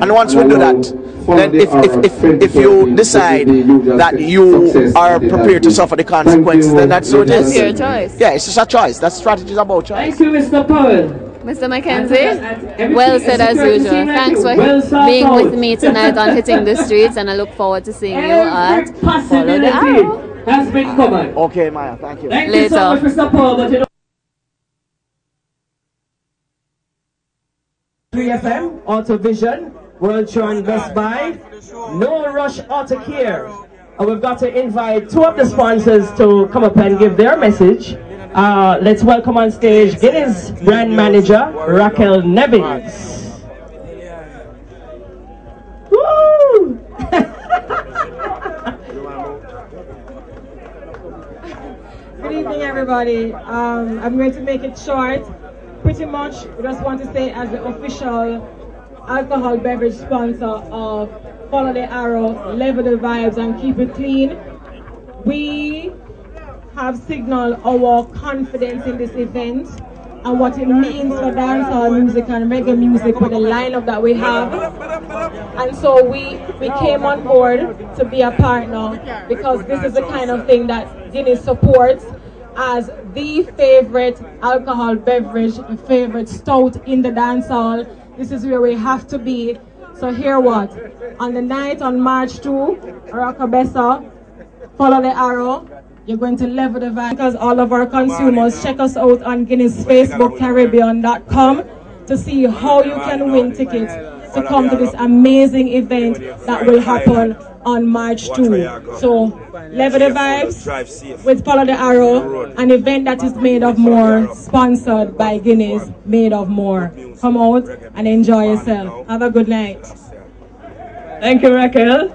[SPEAKER 4] And once we do that, then if you decide that you are prepared to suffer the consequences, then that's so it is.
[SPEAKER 3] That's your choice.
[SPEAKER 4] Yeah, it's just a choice. That strategy is about choice.
[SPEAKER 8] Thank you, Mr. Powell.
[SPEAKER 3] Mr. Mackenzie, well said as usual. Thanks for being with me tonight on Hitting the Streets, and I look forward to seeing you at Follow the Arrow.
[SPEAKER 8] Has been covered.
[SPEAKER 4] Okay, Maya, thank you.
[SPEAKER 8] Thank you so much, Mr. Paul. But 3FM, Auto Vision, World Tron Best Buy, No Rush Auto Care. And we've got to invite two of the sponsors to come up and give their message. Let's welcome on stage Guinness brand manager Raquel Nevins. Woo!
[SPEAKER 7] Good evening, everybody. I'm going to make it short. Pretty much, we just want to say, as the official alcohol beverage sponsor of Follow the Arrow, Level the Vibes and Keep It Clean, we have signaled our confidence in this event and what it means for dancehall music and reggae music with the lineup that we have. And so we came on board to be a partner, because this is the kind of thing that Guinness supports as the favorite alcohol beverage, the favorite stout in the dancehall. This is where we have to be. So hear what? On the night on March 2, Oracabessa, Follow the Arrow, you're going to level the vibe, because all of our consumers check us out on Guinness Facebook Caribbean.com to see how you can win tickets. to come to this amazing event that will happen on March 2. So, Level the Vibes with Follow the Arrow, an event that is made of more, sponsored by Guinness, made of more. Come out and enjoy yourself. Have a good night.
[SPEAKER 8] Thank you, Raquel.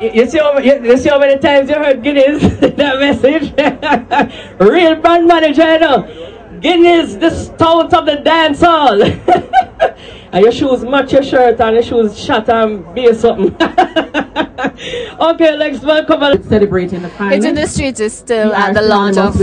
[SPEAKER 8] You see how many times you heard Guinness, that message? Real brand manager, you know. Guinness, the stout of the dance hall. And your shoes match your shirt and your shoes shut and be something. Okay, let's welcome and celebrating the final.
[SPEAKER 3] Hitting the Streets is still at the launch of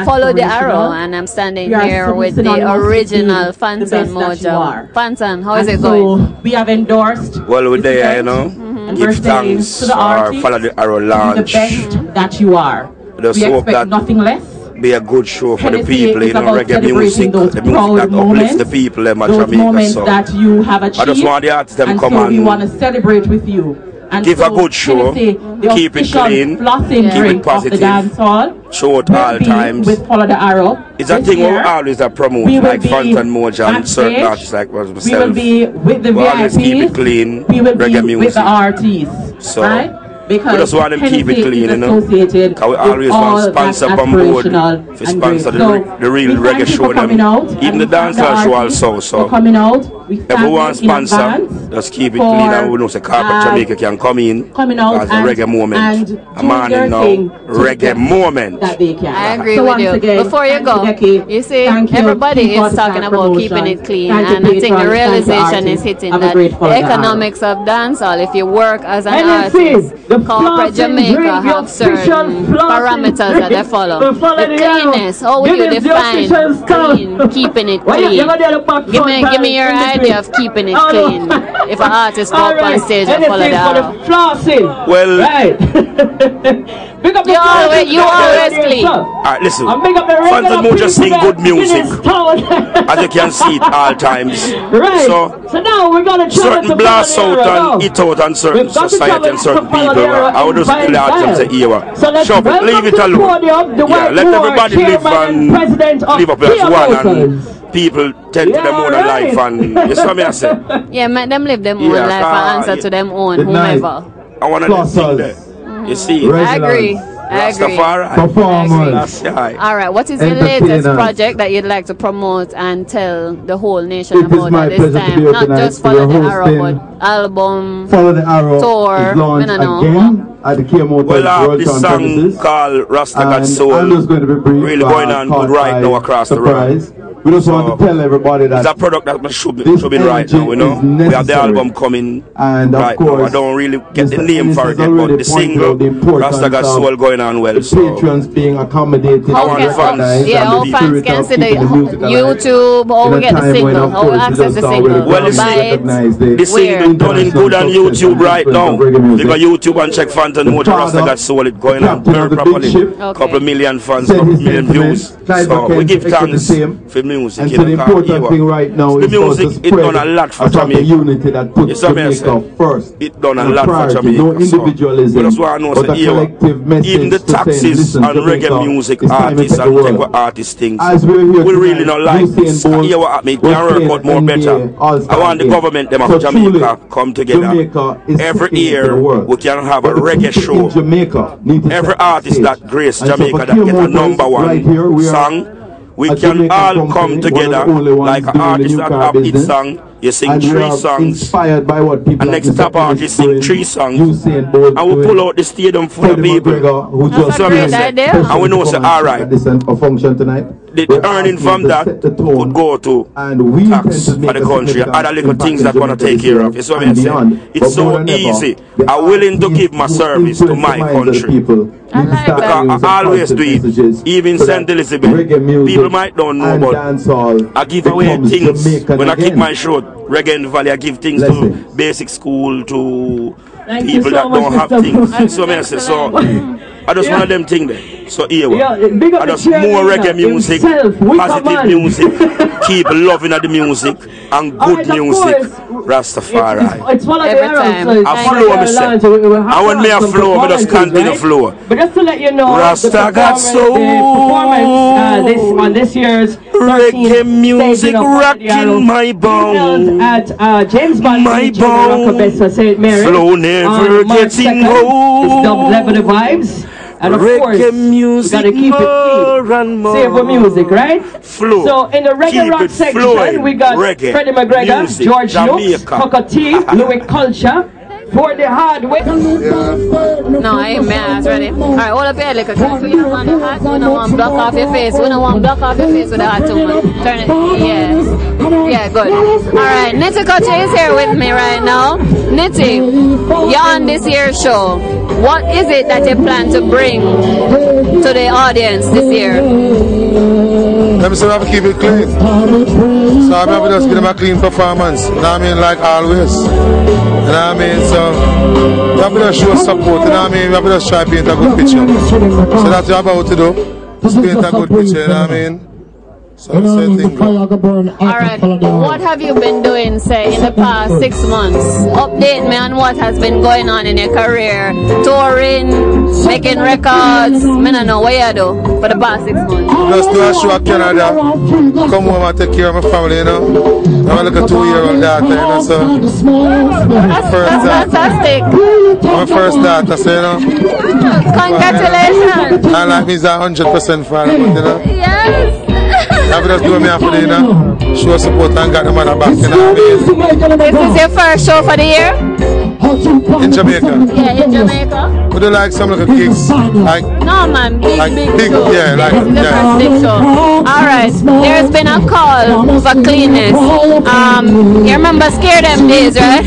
[SPEAKER 3] Follow the Arrow, and I'm standing here with the original Fantan Mojo. Fantan, how is it going?
[SPEAKER 8] We have endorsed.
[SPEAKER 4] Well, we're there, you know. Give thanks
[SPEAKER 8] to the
[SPEAKER 4] for Follow the Arrow launch.
[SPEAKER 8] The best that you are.
[SPEAKER 4] Just
[SPEAKER 8] we
[SPEAKER 4] hope
[SPEAKER 8] expect
[SPEAKER 4] that
[SPEAKER 8] nothing less.
[SPEAKER 4] Be a good show for the
[SPEAKER 8] Hennessy
[SPEAKER 4] people, you know, reggae music, the music that uplifts the people in
[SPEAKER 8] those
[SPEAKER 4] Jamaica.
[SPEAKER 8] moments
[SPEAKER 4] So
[SPEAKER 8] that you have achieved,
[SPEAKER 4] I just want the artists them
[SPEAKER 8] and
[SPEAKER 4] come
[SPEAKER 8] so we
[SPEAKER 4] and
[SPEAKER 8] want to celebrate with you. And
[SPEAKER 4] give
[SPEAKER 8] so
[SPEAKER 4] a good show,
[SPEAKER 8] Hennessy,
[SPEAKER 4] keep it clean, keep it positive, show it all times.
[SPEAKER 8] With Follow the Arrow.
[SPEAKER 4] It's a thing we always promote, like Fantan Mojo and certain artists like myself.
[SPEAKER 8] We will be with the
[SPEAKER 4] we always keep it
[SPEAKER 8] VIPs,
[SPEAKER 4] clean,
[SPEAKER 8] we will
[SPEAKER 4] reggae
[SPEAKER 8] be
[SPEAKER 4] music.
[SPEAKER 8] with the artists,
[SPEAKER 4] So,
[SPEAKER 8] right? Because
[SPEAKER 4] we just want them to keep it clean, you know. Because we always want sponsor on board to sponsor the real reggae show. Even the dancehall show also. So if we want sponsor, just keep it clean, and we know the Carpet Jamaica can come in as a reggae moment. A morning now, reggae moment.
[SPEAKER 3] I agree with you. Before you go, you see, everybody is talking about keeping it clean, and I think the realization is hitting that the economics of dancehall, if you work as an artist, Corporate Jamaica have certain parameters that they follow. The cleanness, how would you define clean, keeping it clean? Give me your idea of keeping it clean. If an artist go up on stage and follow the arrow.
[SPEAKER 4] Well,
[SPEAKER 3] you always clean.
[SPEAKER 4] Alright, listen. Fantan Mojo sing good music, as you can see it all times. So
[SPEAKER 8] now we're gonna
[SPEAKER 4] certain blast out and hit out on certain society and certain people. I would just glad them say, "Ewa, shop it, leave it alone." Yeah, let everybody live and live up as one, and people tend to them own life, and you saw me I say.
[SPEAKER 3] Yeah, make them live them own life and answer to them own whomever.
[SPEAKER 4] I want to sing that. You see,
[SPEAKER 3] I agree. I agree. All right, what is the latest project that you'd like to promote and tell the whole nation about at this time? Not just Follow the Arrow, but album,
[SPEAKER 6] Follow the Arrow
[SPEAKER 3] tour,
[SPEAKER 6] is launched again at the KMO
[SPEAKER 4] this song called Rasta Got Soul really going on good right now across the world.
[SPEAKER 6] We just want to tell everybody that
[SPEAKER 4] it's a product that should be right now, you know. We have the album coming
[SPEAKER 6] and
[SPEAKER 4] right now. I don't really get the name for it yet, but the single Rasta Got Soul going on well. So
[SPEAKER 6] patrons being accommodated.
[SPEAKER 3] How fans can see the YouTube, how we get the single, how we access the single.
[SPEAKER 4] Well, the single done good on YouTube right now. You go YouTube and check Fantan Mojo Rasta Got Soul. It's going on very properly. Couple million fans, couple million views. So we give thanks for music.
[SPEAKER 6] And so the important thing right now is
[SPEAKER 4] music, it done a lot for Jamaica.
[SPEAKER 6] Unity that puts Jamaica first.
[SPEAKER 4] It done a lot for Jamaica.
[SPEAKER 6] No individualism,
[SPEAKER 4] but a collective message. Even the taxes on reggae music artists and whatever artist things, we really not like this. Here what me can work out more better. I want the government them of Jamaica come together. Every year we can have a reggae show. Every artist that grace Jamaica that get a #1 song. We can all come together like an artist that have hit song. You sing 3 songs,
[SPEAKER 6] inspired by what people
[SPEAKER 4] and next top artist sing 3 songs, and we pull out the stadium full of people.
[SPEAKER 3] That's a great idea.
[SPEAKER 4] And we know, say, alright,
[SPEAKER 6] function tonight.
[SPEAKER 4] The earning from that could go to tax for the country and other little things that want to take care of. It's what I'm saying. It's so easy. I'm willing to give my service to my country. Because I always do it. Even St. Elizabeth, people might don't know, but I give away things when I keep my show. Reggae in the Valley, I give things to basic school, to people that don't have things. So I just one of them things there. So here I just more reggae music, positive music, keep loving at the music and good music. Rastafari.
[SPEAKER 8] It's one of the arrows.
[SPEAKER 4] I flow myself. And when me a flow, I just continue flow.
[SPEAKER 8] But just to let you know,
[SPEAKER 4] Rasta got soul.
[SPEAKER 8] The performance on this year's Reggae
[SPEAKER 4] music rocking my bones.
[SPEAKER 8] At James Bond
[SPEAKER 4] my
[SPEAKER 8] Oracabessa, St. Mary.
[SPEAKER 4] Flow never getting old.
[SPEAKER 8] It's Dub Level the Vibes. And of course,
[SPEAKER 4] music
[SPEAKER 8] we gotta keep it clean. Save music, right?
[SPEAKER 4] Flow.
[SPEAKER 8] So in the reggae rock section, we got Freddie McGregor,
[SPEAKER 4] music,
[SPEAKER 8] George Nooks,
[SPEAKER 4] Jamaica.
[SPEAKER 8] Coca T, Louis Culture. For the hard way.
[SPEAKER 3] No, I ain't mad, ready. Alright, hold up here, like a cat. We don't want the hat, we don't want to block off your face. We don't want to block off your face with the hat too much. Turn it, yes. Yeah, good. Alright, Nitty Koche is here with me right now. Nitty, you're on this year's show. What is it that you plan to bring to the audience this year?
[SPEAKER 15] Let me say, I have to keep it clean. So I'm happy to just give them a clean performance. You know what I mean? Like always. You know what I mean? So, we have to show support. You know what I mean? We have to just try to paint a good picture. So that's what you're about to do. Just paint a good picture. You know what I mean? So that's the thing.
[SPEAKER 3] Alright, what have you been doing, say, in the past 6 months? Update me on what has been going on in your career. Touring, making records. I don't know what you do for the past 6 months.
[SPEAKER 15] Just do a show at Canada. Come home and take care of my family, you know. I have like a 2-year-old daughter, you know, so.
[SPEAKER 3] That's fantastic.
[SPEAKER 15] My first daughter, so, you know.
[SPEAKER 3] Congratulations.
[SPEAKER 15] And like me, is 100% father, you know.
[SPEAKER 3] Yes.
[SPEAKER 15] I will just do me after the, you know, show support and got the mother back, you know what I mean?
[SPEAKER 3] This is your first show for the year?
[SPEAKER 15] In Jamaica.
[SPEAKER 3] Yeah, in Jamaica.
[SPEAKER 15] Would you like some little gigs? Like,
[SPEAKER 3] no man, big show.
[SPEAKER 15] Yeah, like,
[SPEAKER 3] this is the first big show. Alright, there's been a call for cleanness. You remember Scare Them Days, right?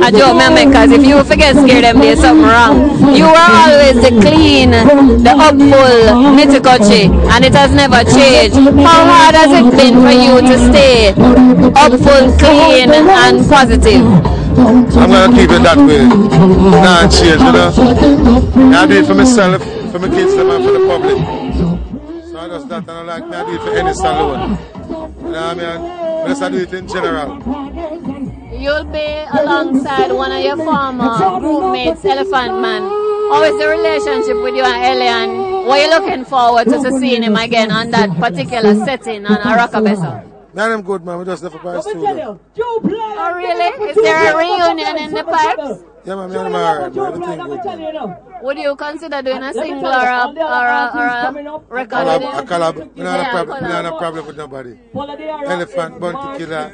[SPEAKER 3] I joke, man, because if you forget Scare Them Days, something wrong. You were always the clean, the upful, Nitty Koche, and it has never changed. How hard has it been for you to stay upful, clean, and positive?
[SPEAKER 15] I'm gonna keep it that way. Nah, change, you know. I do it for myself, for my kids, and for the public. So I just that, and I like me, I do it for any salon. You know what I mean? I just do it in general.
[SPEAKER 3] You'll be alongside one of your former roommates, Elephant Man. How is the relationship with you and Elian? What are you looking forward to seeing him again on that particular setting on Oracabessa?
[SPEAKER 15] Man, I'm good, man. We just left by studio.
[SPEAKER 3] Oh, really? Is there a reunion in the pipes?
[SPEAKER 15] Yeah, man, I'm alright, man. Everything good, man.
[SPEAKER 3] Would you consider doing a single or a record?
[SPEAKER 15] A collab. We don't have a problem with nobody. Elephant, Bounty Killer.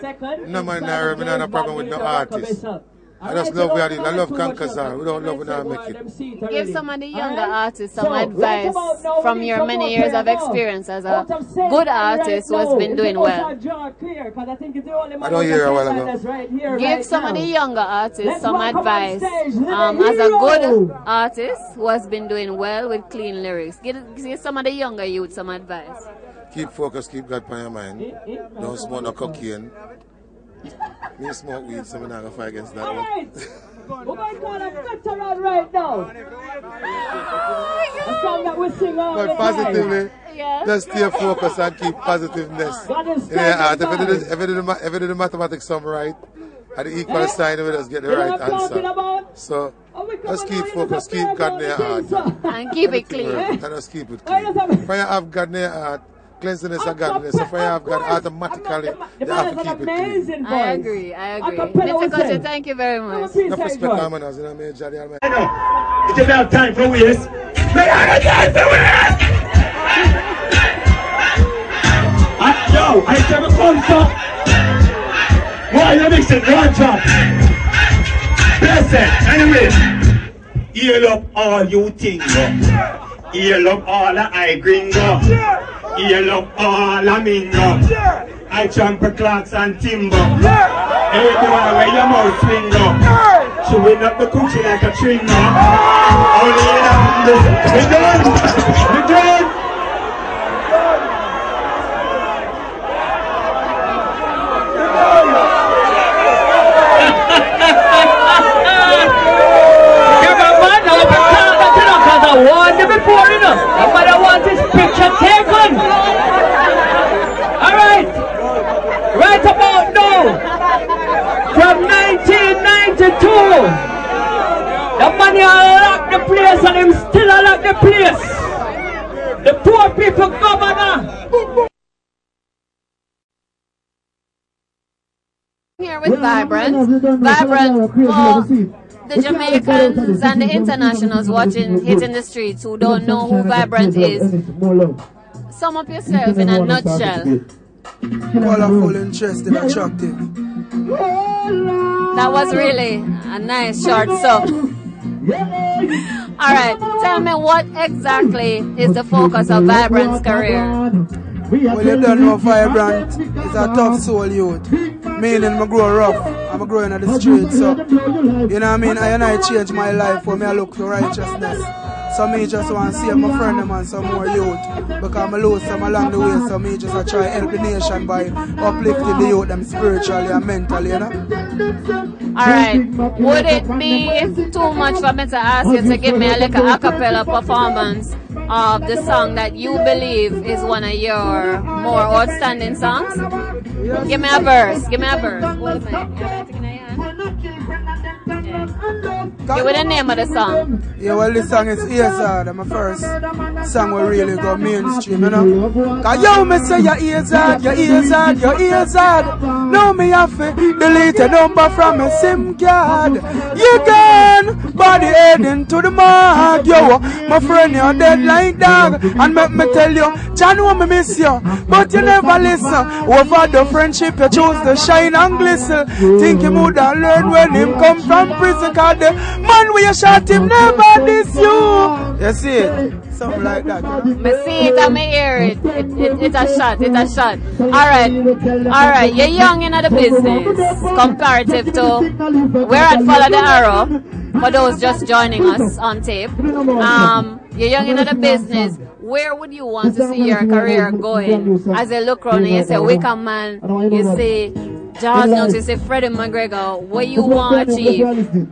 [SPEAKER 15] No man, we don't have a problem with no artist. I just love where I love Kankazar. We don't love when I make it.
[SPEAKER 3] Give some of the younger artists some advice from your many years of experience as a good artist who has been doing well.
[SPEAKER 15] I don't hear a while ago.
[SPEAKER 3] Give some of the younger artists some advice as a good artist who has been doing well with clean lyrics. Give some of the younger youth some advice.
[SPEAKER 15] Keep focus, keep God on your mind. Don't smoke no cocaine. Me smoke weed, so I'm not going to fight against that.
[SPEAKER 8] Alright, we're going to call a veteran right now. A song that we sing all
[SPEAKER 15] but
[SPEAKER 8] the
[SPEAKER 15] positively,
[SPEAKER 3] time.
[SPEAKER 15] just stay focused and keep positiveness in your heart. If you do the mathematics sum right, at the equal sign, we just get the right answer. So, just keep focused, keep God in your heart.
[SPEAKER 3] And keep it clean.
[SPEAKER 15] And just keep it clean. When you have God in your heart, cleanliness and godliness. So if you have God, automatically you have to keep it clean.
[SPEAKER 3] I agree. Nitty Koche, thank you very much.
[SPEAKER 15] No respect on manners, you know what I mean?
[SPEAKER 2] It is now time for waste. Yo, I tell you come why you mix it? One drop. Bless it. Anyway, heal up all you things. Heal up all the I gringo. Heal up all the mingo. I champer clocks and timber. Everywhere where your mouth swing up. Chewing up the coochie like a tringo. Only in a hand. We done. We done.
[SPEAKER 8] I warned you before, you know. Nobody wants this picture taken. Alright. Right about now. From 1992. The money locked the place and him still locked the place. The poor people governor.
[SPEAKER 3] start with Vibrant. Vibrant, for the Jamaicans and the internationals watching Hitting the Streets who don't know who Vibrant is, sum up yourself in a nutshell.
[SPEAKER 16] Colorful, interesting, attractive.
[SPEAKER 3] That was really a nice short song. Alright, tell me what exactly is the focus of Vibrant's career?
[SPEAKER 16] Well, you don't know Vibrant is a tough soul youth. Meaning I grow rough, I'm growing at the street, so you know what I mean? I change my life for me I look to righteousness. So me just want to see my friend them and some more youth. Because I lose some along the way, so me just try help the nation by uplifting the youth them spiritually and mentally, you know?
[SPEAKER 3] Alright, would it be too much for me to ask you to give me a little a cappella performance of the song that you believe is one of your more outstanding songs? Give me a verse, give me a verse. Hold Give me the name of the song.
[SPEAKER 16] Yeah, well, this song is Earzard. My first song will really go mainstream, you know. Cause yo, me say you're Earzard, you're Earzard, you're Earzard. Now me have to delete a number from a SIM card. You can body heading to the mark, yo. My friend, you're dead like dog. And make me tell you, John want me miss you, but you never listen. Over the friendship, you choose to shine and glisten. Think you would have learned when him come from prison, cause the man where you shot him never diss you. You see it? Something like that.
[SPEAKER 3] Me see it and me hear it. It's a shot, it's a shot. Alright, you're young in the business comparative to we're at Follow the Arrow. For those just joining us on tape. You're young in the business. Where would you want to see your career going? As you look around and you say Wickham Man, you say George Notes, you say Freddie McGregor, what you want to achieve?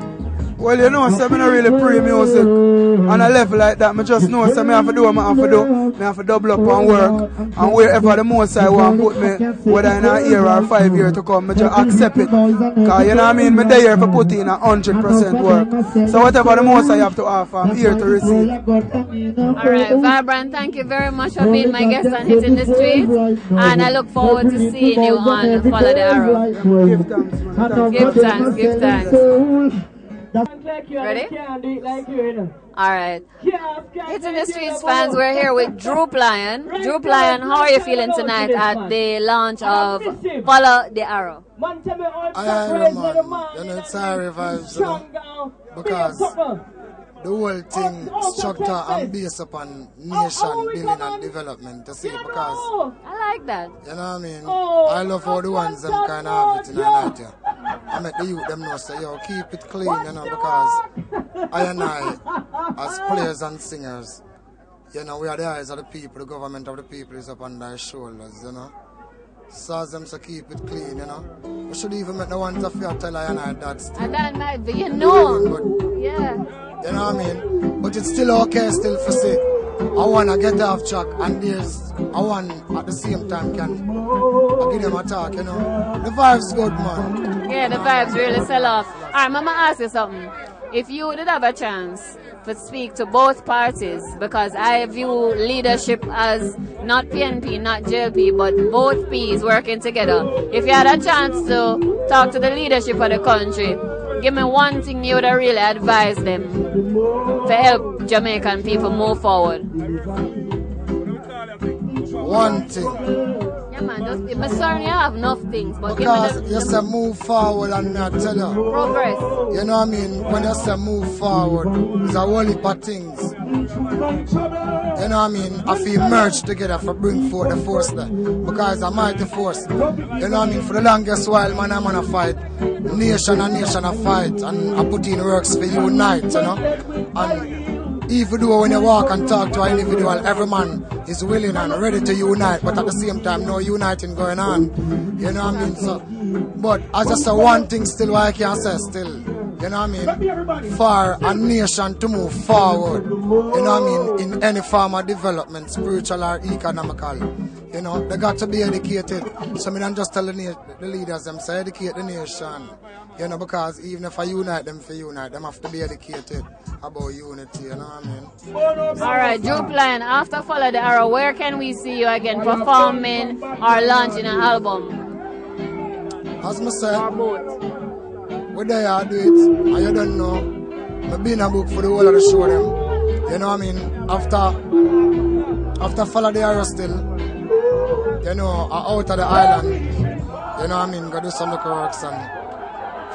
[SPEAKER 16] Well, you know, so I don't really pre music on a level like that. I just know so I have to do what I have to do. I have to double up and work. And wherever the most I want to put me, whether in a year or 5 years to come, I just accept it. Because you know what I mean? I'm there for put in 100% work. So whatever the most I have to offer, I'm here to receive.
[SPEAKER 3] Alright, Vibrant, thank you very much for being my guest on Hitting the Streets. And I look forward to seeing you on Follow the Arrow.
[SPEAKER 16] Give thanks, man.
[SPEAKER 3] Give thanks, give thanks.
[SPEAKER 8] Ready?
[SPEAKER 3] Alright. Hitting the Streets fans, we're here with Droop Lion. Droop Lion, how are you feeling tonight at the launch of Follow the Arrow?
[SPEAKER 17] I am, man. You know, it's high vibes, you know, because the whole thing structure and based upon nation building and development, you see, because
[SPEAKER 3] I like that.
[SPEAKER 17] You know what I mean? I love all the ones them kind of have it in the night, yeah. I make the youth them know, say, yo, keep it clean, you know, because I and I, as players and singers, you know, we are the eyes of the people, the government of the people is up on their shoulders, you know. So as them to keep it clean, you know. We should even make the ones of you tell I and I that still.
[SPEAKER 3] And that might be, you know. Yeah.
[SPEAKER 17] You know what I mean? But it's still okay, still for say, I want to get off track and there's I want at the same time can I give them a talk, you know. The vibe's good, man.
[SPEAKER 3] Yeah, the vibes really sell off. Alright, Mama, ask you something. If you did have a chance to speak to both parties, because I view leadership as not PNP, not JLP, but both P's working together. If you had a chance to talk to the leadership of the country, give me one thing you would really advise them to help Jamaican people move forward.
[SPEAKER 17] One thing.
[SPEAKER 3] Yeah, man, just, I'm sorry you have enough things, but
[SPEAKER 17] because
[SPEAKER 3] give me
[SPEAKER 17] you say move forward and not tell you.
[SPEAKER 3] Progress.
[SPEAKER 17] You know what I mean? When you say move forward, it's a whole heap of things. You know what I mean? I feel merged together for bring forth the force there. Because a mighty force. You know what I mean? For the longest while, man, I'm gonna fight. Nation and nation a fight. And I put in works for unite, you know? And even though when you walk and talk to an individual, every man is willing and ready to unite, but at the same time, no uniting going on. You know what I mean? So, but I just say one thing still, why I can't say still. You know what I mean? For a nation to move forward, you know what I mean? In any form of development, spiritual or economical, you know, they got to be educated. So I don't just tell the leaders them, say educate the nation. You know, because even if I unite them for unite, them have to be educated about unity, you know what I mean?
[SPEAKER 3] Alright, Droop Lion, after Follow the Arrow, where can we see you again performing or launching an album?
[SPEAKER 17] As I say,
[SPEAKER 3] or both?
[SPEAKER 17] we there I do it, and you don't know. I've been a book for the whole of the show them. You know what I mean? After follow the arrow still, you know, out of the island, you know what I mean, go do some little works and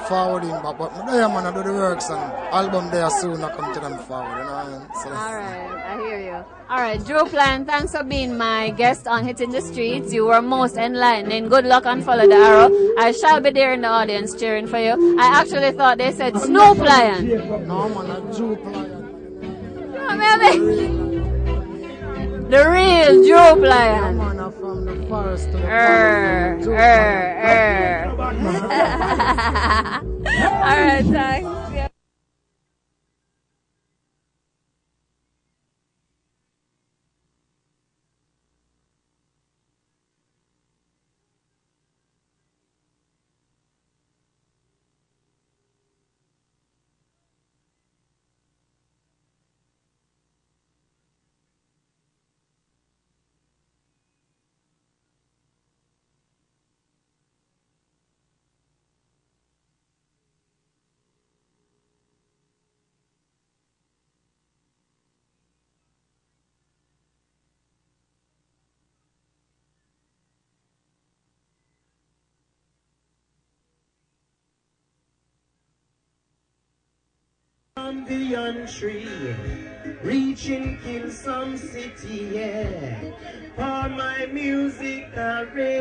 [SPEAKER 17] forwarding, but there man I do the works and album there soon I come to them forward, you know what I mean? So,
[SPEAKER 3] Alright, I hear you. Alright, Drew Plan, thanks for being my guest on Hitting the Streets. You were most enlightening. Good luck and follow the arrow. I shall be there in the audience cheering for you. I actually thought they said Snow Lion.
[SPEAKER 17] No man, a Drew Plan.
[SPEAKER 3] The real Drew Lion.
[SPEAKER 17] From the forest to the
[SPEAKER 3] Alright, thanks. Yeah.
[SPEAKER 2] On beyond tree, reaching Kingston City, yeah. For my music career.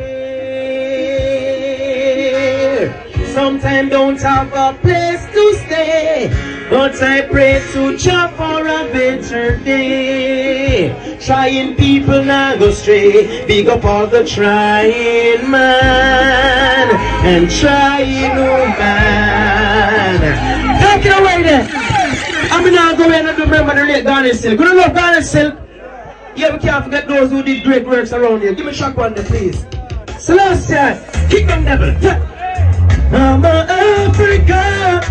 [SPEAKER 2] Sometimes don't have a place to stay, but I pray to Jah for a better day. Trying people now go stray, big up all the trying man and trying woman. Take it away there. I'm not going to remember the late Garnet Silk. You don't love Garnet Silk? Yeah, we can't forget those who did great works around here. Give me a shot one there, please. Celestia, kick them devil. Mama Africa,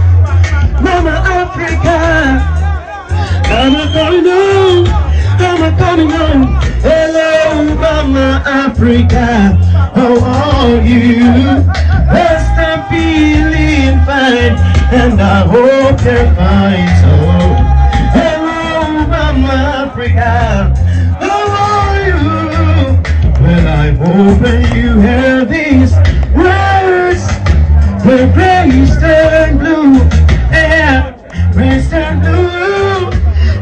[SPEAKER 2] Mama Africa, Mama coming home, Mama coming home. Hello, Mama Africa, how are you? Best I'm feeling fine, and I hope you're fine. So, hello, Mama Africa, how are you? Well, I hope that you hear these words. The grays turn blue, yeah, grays turn blue,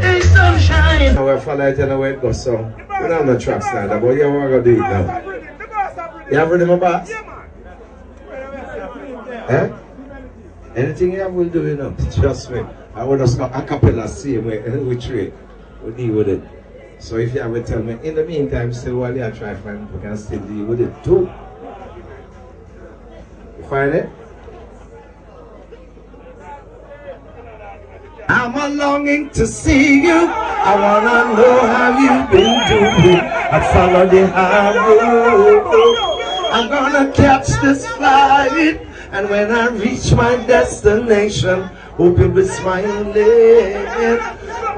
[SPEAKER 2] and sunshine.
[SPEAKER 12] We're following it where it goes, so we don't have no tracks now, but yeah, we're going to do it now. You have rhythm about? Eh? Anything you have, we'll do, you know, trust me. I would just go a cappella same way, we trade, we'll deal with it. So if you have to tell me, in the meantime, still while you try to find, we can still deal with it too. You find it?
[SPEAKER 2] I'm a longing to see you. I wanna know how you've been doing. I follow the arrow. I'm gonna catch this flight, and when I reach my destination, hope you'll be smiling.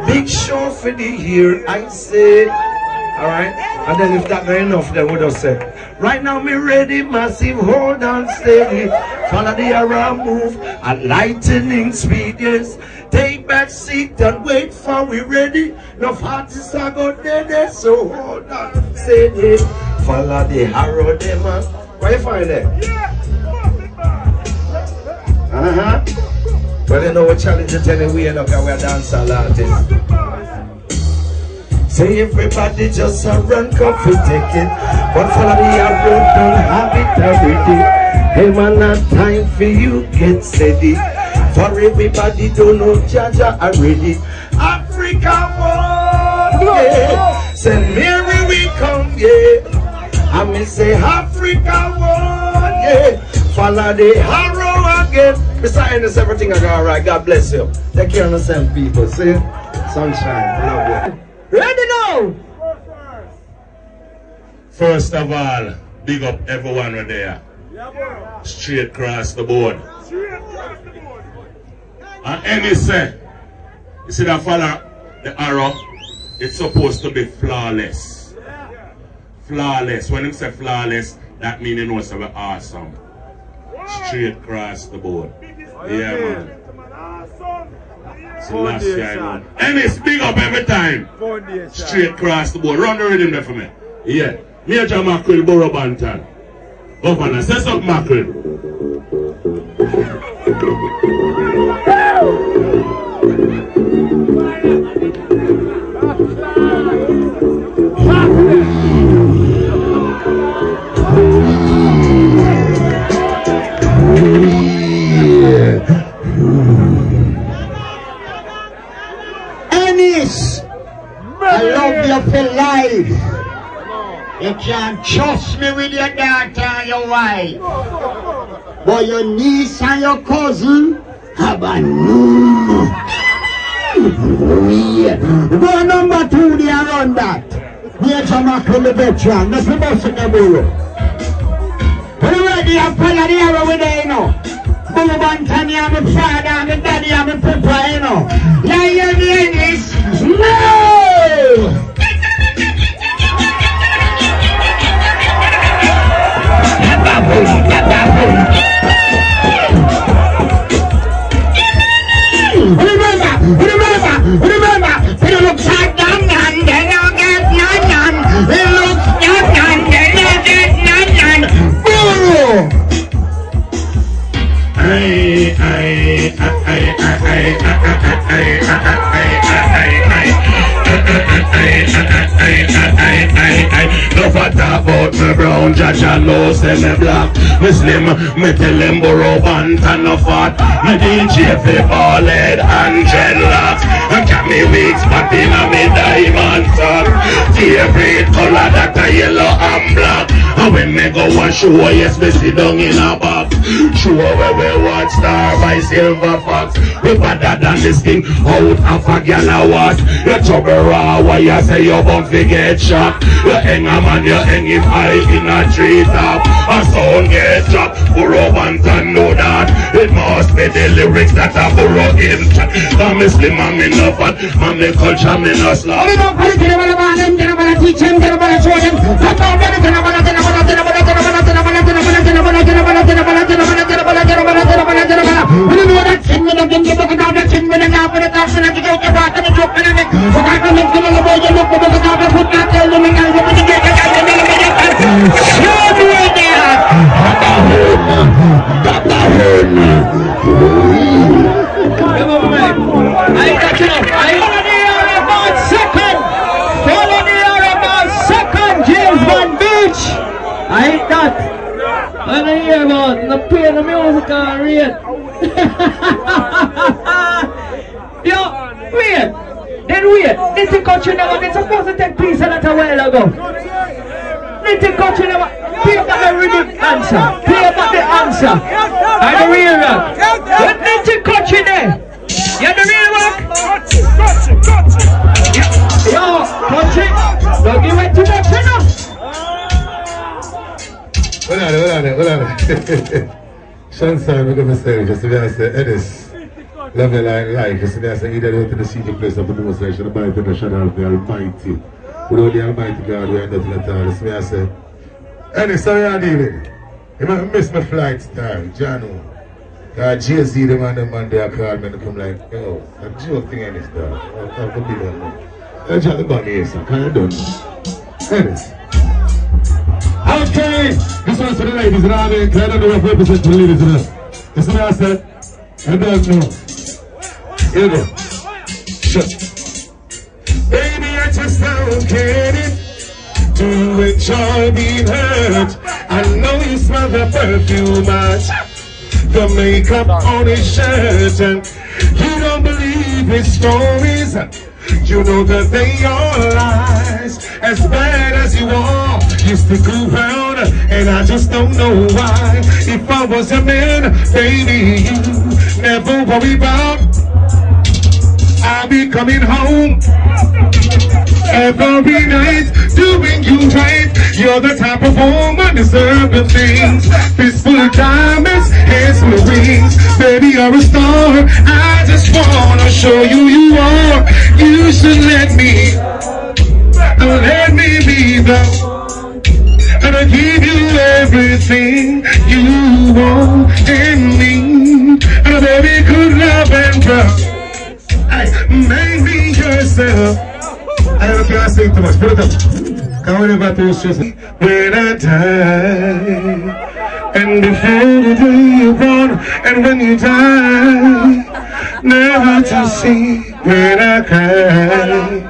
[SPEAKER 2] Big show for the year, I say. Alright? And then if that's not enough, then we'll just say, right now me ready, massive, hold on steady. Follow the arrow move at lightning speed, yes. Take back seat and wait for we ready. No artists are go dead, so hold on steady. Follow the arrow, them. Where you find it? Well, you know what challenge is anyway, you know, because we're dancehall artists. Say everybody just a run, come for take it. But follow the arrow, don't have it already. Hey man, not time for you, get steady. For everybody don't know Jaja already. Africa one, yeah. Say Mary we come, yeah. I may say Africa one, yeah. Follow the arrow again. Besides everything I got right. God bless you. Take care of yourself, people. See? Sunshine. I love you. Ready now?
[SPEAKER 18] First of all, big up everyone right there. Straight across the board. And any say, you see that follow the arrow, it's supposed to be flawless. Flawless. When you say flawless, that means you know it's awesome. straight across the board. Yeah, man. So last year, man. And it's big up every time. Straight across the board. Run the rhythm there for me. Yeah. Major Mackerel, Borough Banton. Governor, say something, Mackerel.
[SPEAKER 2] Ennis, I love you for life. You can't trust me with your daughter and your wife. But your niece and your cousin have a no. Go number 2 there around that. Major Mackerel the veteran. That's the bus in the borough. When you ready, I follow the arrow with you, you know. Borough Banton, I'm my father, I'm my daddy, I'm my papa, you know. Yeah, you're the English. No! Remember, it looks like none, they don't get none. It looks like none, they don't get none. Borough!
[SPEAKER 18] No matter about me brown, Jaja knows them me black. Me slim, me tell them Borough Banton no fat. Me DJ fi ball head and dreadlocks. And got me wigs but in a me diamond sock. Favorite color that a yellow and black. And when me go and show, yes me sit down in a box. Show where we watch star by Silver Fox. We better than this thing out of a gal a what. You trouble raw, why you say you won't forget shot. You hang a man, you hang him high in a tree top. A sound get dropped, Borough Banton know that. It must be the lyrics that a Borough in. I'm a slim, I'm in a fat, I'm the culture, I'm in a slap.
[SPEAKER 2] I'm not going to teach him, I'm going to show him.
[SPEAKER 8] I hate that. I don't hear about the pain of music and rate. Yo, wait. Then wait. This is country now. They're supposed to take peace a little while ago. This is country now. Play back the rhythm answer. Play back the answer. And the real rock. What this is country there? You the real rock? Yo, country. Don't give it too much enough.
[SPEAKER 15] Hold on it. Sean Simon, we're going to say, just to be honest, Ennis, love your life. Just to be honest, either go to the secret place of the most section, the Bible, the shadow of the Almighty. Without the Almighty God, we are nothing at all. Just to be honest, Ennis, how are you dealing? You might miss my flight time, Jano. Jay-Z, the man they called me and come like, yo, a joke thing, Ennis, dog. I'll be done now. I'll try the bunny here, sir. Can you done? Ennis. Okay, this one's for the ladies, and I don't know if I represent the ladies enough. This is what I said. I don't know. Here we go. Shut. Baby, I just don't get it. To enjoy being hurt. I know you smell the perfume, the makeup on his shirt, and you don't believe his stories. You know that they are lies. As bad as you are, you stick around, and I just don't know why. If I was a man, baby, you never worry about. I'll be coming home every night, doing you right. You're the type of woman deserving things. Fistful of diamonds, hands full of rings. Baby, you're a star. I just wanna show you you are. You should let me be the and I give you everything you want.
[SPEAKER 18] baby, good love and trust. Make me yourself. I don't care, I sing too much. Put it up. Come on, never too stress. When I die, and before the day you're born, and when you die, never to see when I cry.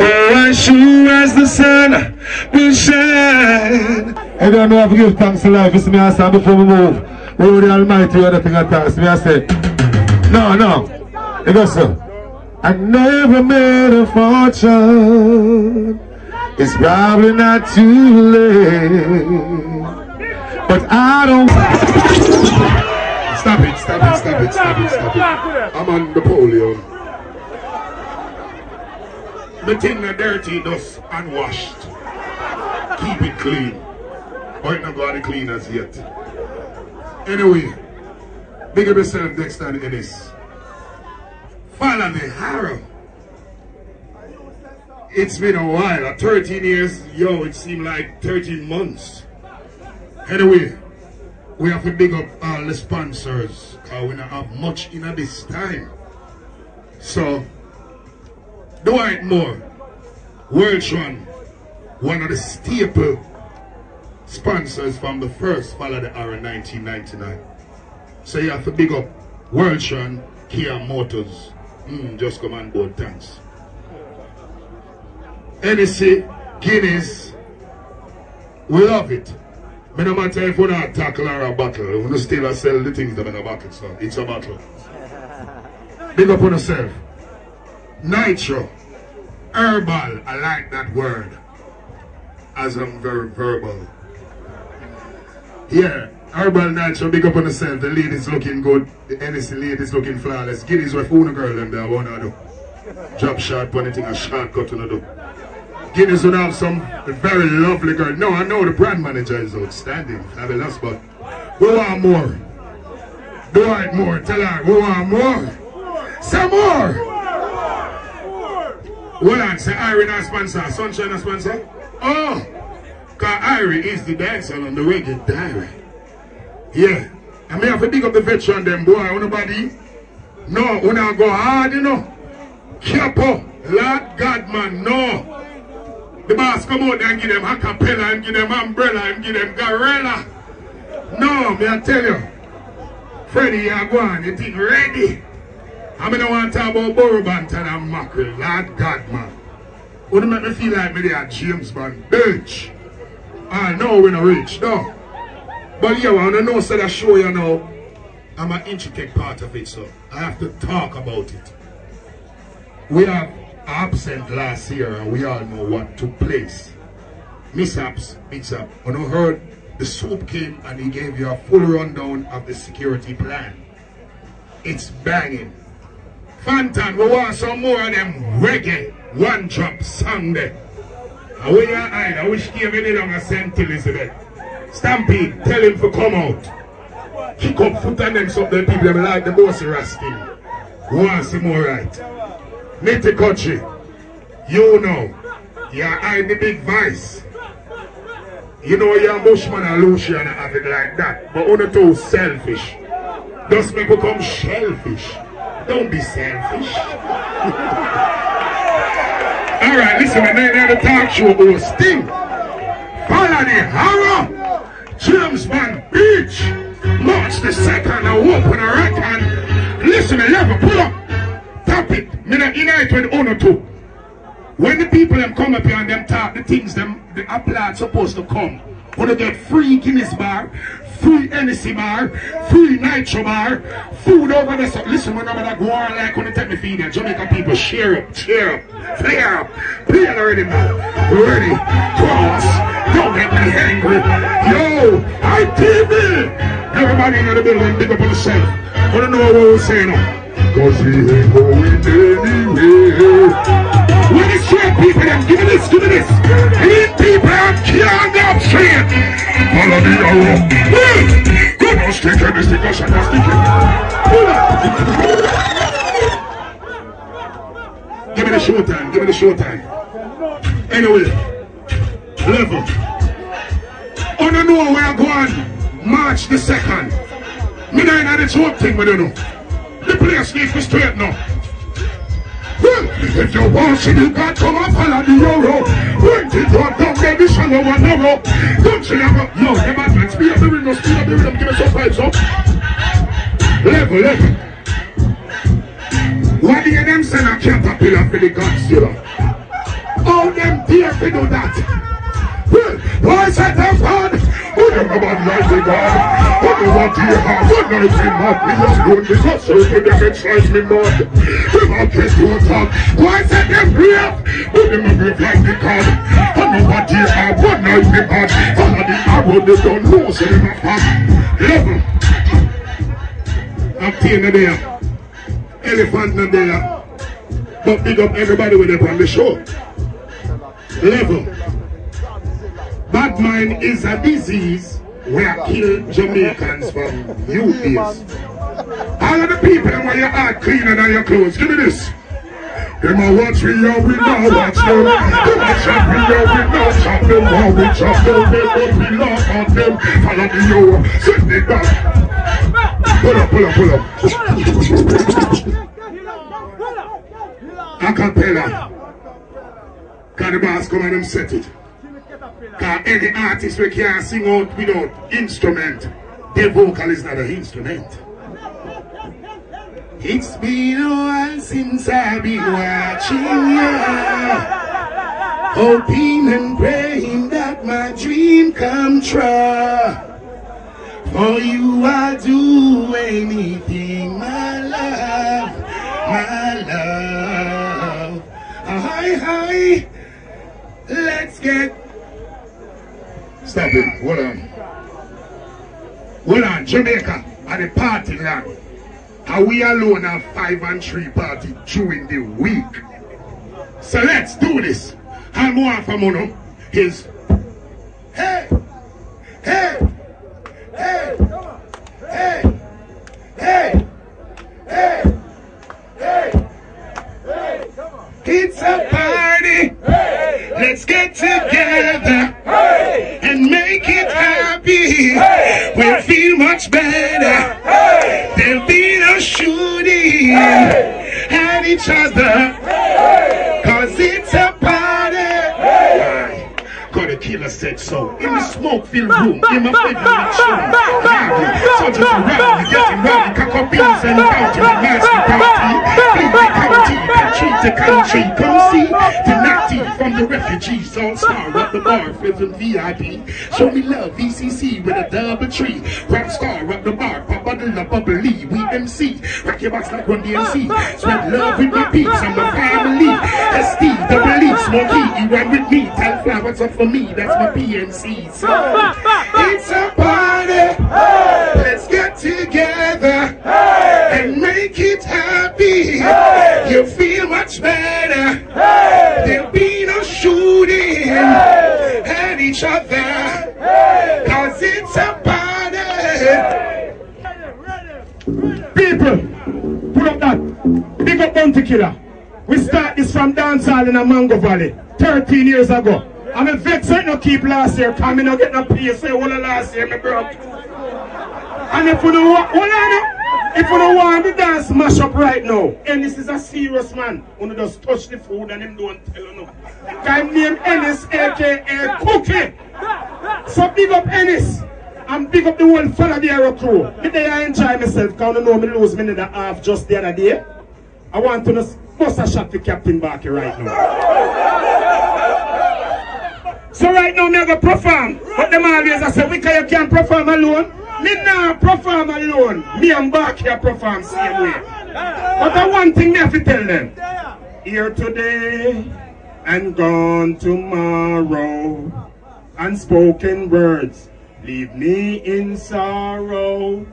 [SPEAKER 18] Oh, as sure as the sun will shine.
[SPEAKER 15] I don't know how to give thanks to life. You see me, I say before we move. Oh, the Almighty, other thing I thanks me, I say, no. You go, sir. I never made a fortune. It's probably not too late. But I don't.
[SPEAKER 18] Stop it. I'm on Napoleon. The thing the dirty, dust, unwashed. Keep it clean. Or it not got the cleaners yet. Anyway, big up yourself next time in this. Follow the harrow. It's been a while. 13 years, yo, it seemed like 13 months. Anyway, we have to big up all the sponsors because we don't have much in this time. So, Dwight Moore, Worldtron, one of the staple sponsors from the first Follow the Arrow 1999. So you have to big up Worldtron, Kia Motors. Just come on board, thanks. NEC, Guinness, we love it. But no matter if we're not tackle or a battle, we're going to still sell the things that are in a battle, so it's a battle. Big up on yourself. Nitro, herbal, I like that word, as I'm very verbal. Yeah, herbal nitro, big up on yourself. The ladies looking good, the NEC ladies looking flawless. Guinness with one girl and they want to do. Drop shot, put anything a shortcut to do. Guinness would have some very lovely girl. No, I know the brand manager is outstanding. Fabulous, but we want more. Dwight Moore, tell her, we want more. Some more. Hold on, say Irie not sponsor, Sunshine not sponsor? Oh, because Irie is the dancer on the reggae diary. Yeah, I may have to dig up the veteran them, boy, nobody. No, we not go hard, you know. Capo, Lord God, man, no. The boss come out and give them acapella and give them umbrella and give them gorilla. No, me I tell you. Freddie, you go on, you think ready? I don't want to talk about Borobant and mackerel. Lord God, man. Wouldn't make me feel like me there James Bond. Bitch. I know we're not rich, no. But yeah, I want to know, so that show you now, I'm an intricate part of it, so I have to talk about it. We have absent last year and we all know what took place. Mishaps, mix-up. When I heard the soup came and he gave you a full rundown of the security plan. It's banging. Fantan, we want some more of them reggae, one drop song there. And when you're I wish he gave any longer St. Elizabeth. Stampede, tell him to come out. Kick up foot and them so the people them like the bossy rascal. We want to see more right. Nitty country, you know, you're I the big vice. You know you're Bushman and Lucian and have it like that. But only too selfish. Just make become shellfish. Don't be selfish. Alright, listen, my name is the talk show hosting. Follow the Harrow, James Bond Beach, March the 2nd, I open a record. Listen, 11, pull up. Tap it. Me not unite with honor too. When the people them come up here and them talk the things them the applaud supposed to come. Wanna get free Guinness bar, free NEC bar, free Nitro bar, food over there. So listen, when I'm go on like when they take me feed there, Jamaica people share up, cheer up, flare up, play already man. Ready, cross, don't get me angry. Yo, ITV! Everybody in the building, big up on yourself. Wanna know what we're saying now? Cause we ain't going anywhere. When it's straight people, then give me this. Lead people and can't go straight. Follow the arrow. Go no stick and stick us and stick it. Pull up. Give me the showtime. Anyway, level. On the know where I'm going, March the 2nd. Me not in the joke thing with you know. The place needs to straighten up. Well, if you want to you got come and follow the euro. When the drop down, baby, shallow and narrow. Don't you ever, yo, never can speed up the rhythm, give me some vibes up. Level. Why do you them send a caterpillar for the Godzilla? All them dare to do that. Well, why set them fun? Who them about like the God? Who do what you have? What night in my pillows don't be so certain them exercise me mud. We want to do talk. Why set them free up? Who them a grip like the God? Who know what you have? What night in my follow the arrow they don't know so they not fast. Level. I'm tearing there. Elephant not there. But big up everybody with them on the show. Level. Bad mind is a disease where kill Jamaicans from youth days. All of the people that want your heart cleaner than your clothes. Give me this. Them a watch me out, we now watch them. Them a chop me out, we now chop them. While we chop them, they don't we laugh at them. Follow me over, send me back. Pull up. Acapella. Can the boss come and them set it? Because any artist we can't sing out without instrument, their vocal is not an instrument. It's been a while since I've been watching you, hoping and praying that my dream come true. For you I'll do anything, my love, my love. Hi, let's get. Stop it, hold on, Jamaica at the party land. Are we alone at 5 and 3 party during the week? So let's do this. And more from Mono is hey. It's a party. Let's get together and make it happy. We'll feel much better. There'll be no shooting at each other. Cause it's a party. God, the killer said so. In the smoke-filled room, in my favorite show. Soldiers around, getting rowdy, cock up beans and bounty, nasty party. Clean the county, country to country. Come see the natty from the refugees. All-star up the bar, fifth and VIP. Show me love, VCC with a double tree. Rock star up the bar, pop bottle of bubbly. We MC, rock your box like Run DMC. Spread love with my peeps and my family. SD, double E, Smokey, you run with me. Tell flowers up for me, that's my PNC. So, it's a party. Let's get together and make it happy. You feel much better. There'll be no shooting at each other. Cause it's a party. People, put up that. Big up Bounty Killer. We start this from dancehall in a Mango Valley 13 years ago. I'm a vex no keep last year, because I don't get no pay, say all the last year, me bro. And if you don't want, if you don't want the dance mash up right now, and this is a serious man, who just touch the food and him don't tell you no. I'm named Ennis, aka Cookie. So big up Ennis, and big up the whole Follow the Arrow crew. Today I enjoy myself, because I know me lose me in the half just the other day. I want to bust a shot for Captain Barker right now. So right now, me I go perform. But them always I say, we can you can't perform alone. Me not perform alone. Me and Bark here perform same way. But the one thing me have to tell them. Here today and gone tomorrow. Unspoken words leave me in sorrow.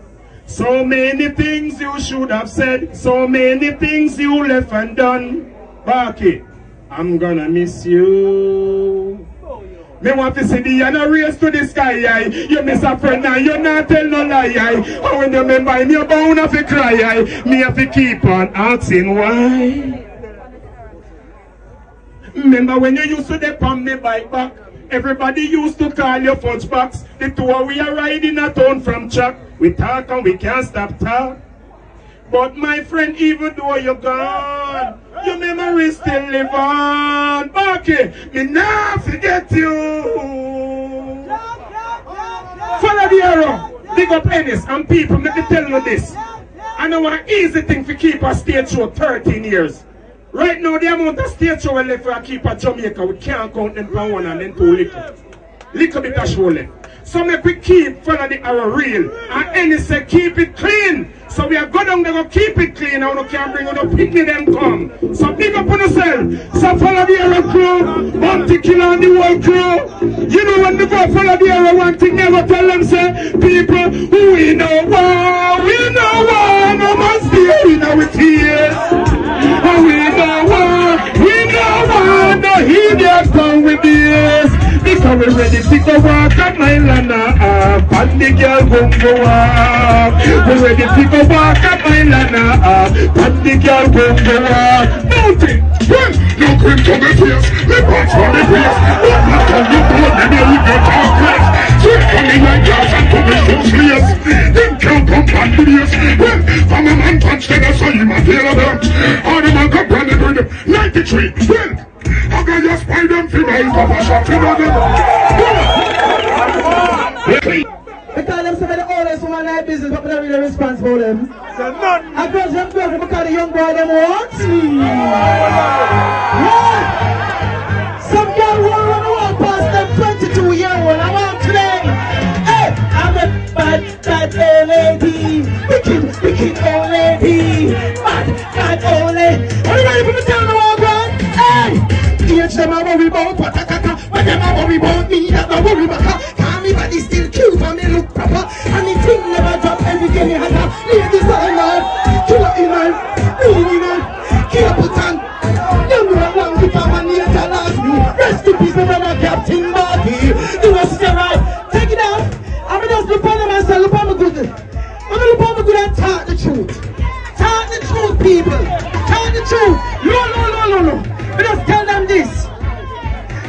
[SPEAKER 18] So many things you should have said. So many things you left undone. Barky, I'm gonna miss you. Me want to see the yana race to the sky, aye. You miss a friend and you not tell no lie, aye. And when you remember me, you're bound to cry, aye. Me have to keep on asking why. Remember when you used to dip on me bike back? Everybody used to call you fudge box. The two we are riding a town from Chuck. We talk and we can't stop talk. But my friend, even though you're gone, your memory still live on. Bucky, me not forget you. Follow the arrow. Big up Ennis and people, let me tell you this. I know an easy thing to keep a stage show 13 years. Right now, the amount of stage show we left for keep at Jamaica, we can't count them for one and then two little bit of show left. So make we keep follow the arrow real. And Ennis say keep it clean. So we are going down there to keep it clean. Now we can't bring on the picnic them come. So big up on yourself. So follow the arrow crew. Bounty Killer and the whole crew. You know when they go follow the arrow, one thing never tell them say, people, we know war, no man stay in our tears. We know war, no idiot come with this. Because we're ready to go walk at my lana, and the girl go walk. We're ready to go walk at my lana, and the girl go walk. Nothing, well, no cream to the face, the punch for the face. What not on the board, maybe we get our place. Sweet coming like glass and coming so serious. Then can't come back to this. Well, from a man punch to the sun, you might feel them. All the man come running with them. 93, well. I got just find them for my papa shot for them.
[SPEAKER 13] Because them some of the oldest woman in their business, but we don't really responsible for them. I grudge them because the young boy them want. Yeah. Some girl who run around past them 22-year-old. I want today. Hey, I'm a bad old lady. Wicked old lady. Bad old lady. Are you ready for me to tell them all, God? Hey! Teach them a worry about Patakaka, but them a worry about me, that a worry about. Call me body still cute and me look proper, and the thing never drop every day me has a ladies are in life, killer in life, in life, killer put on. Them run long before my name tell us me. Rest in peace, my brother Captain Bobby. Do a steroid, take it out. I'm just look on them and say, look on me good. I'm gonna look on me good and talk the truth. Talk the truth, people. Talk the truth. No. I just tell them this.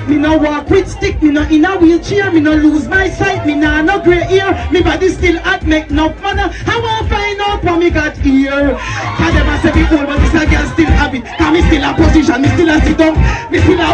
[SPEAKER 13] Me no walk with stick, me no in a wheelchair, me no lose my sight, me no grey hair, me body still hot, make no fun. I won't find out what me got here. Cause them a say me old, but this a girl still have it. Cause me still a position, me still a sit down, me still a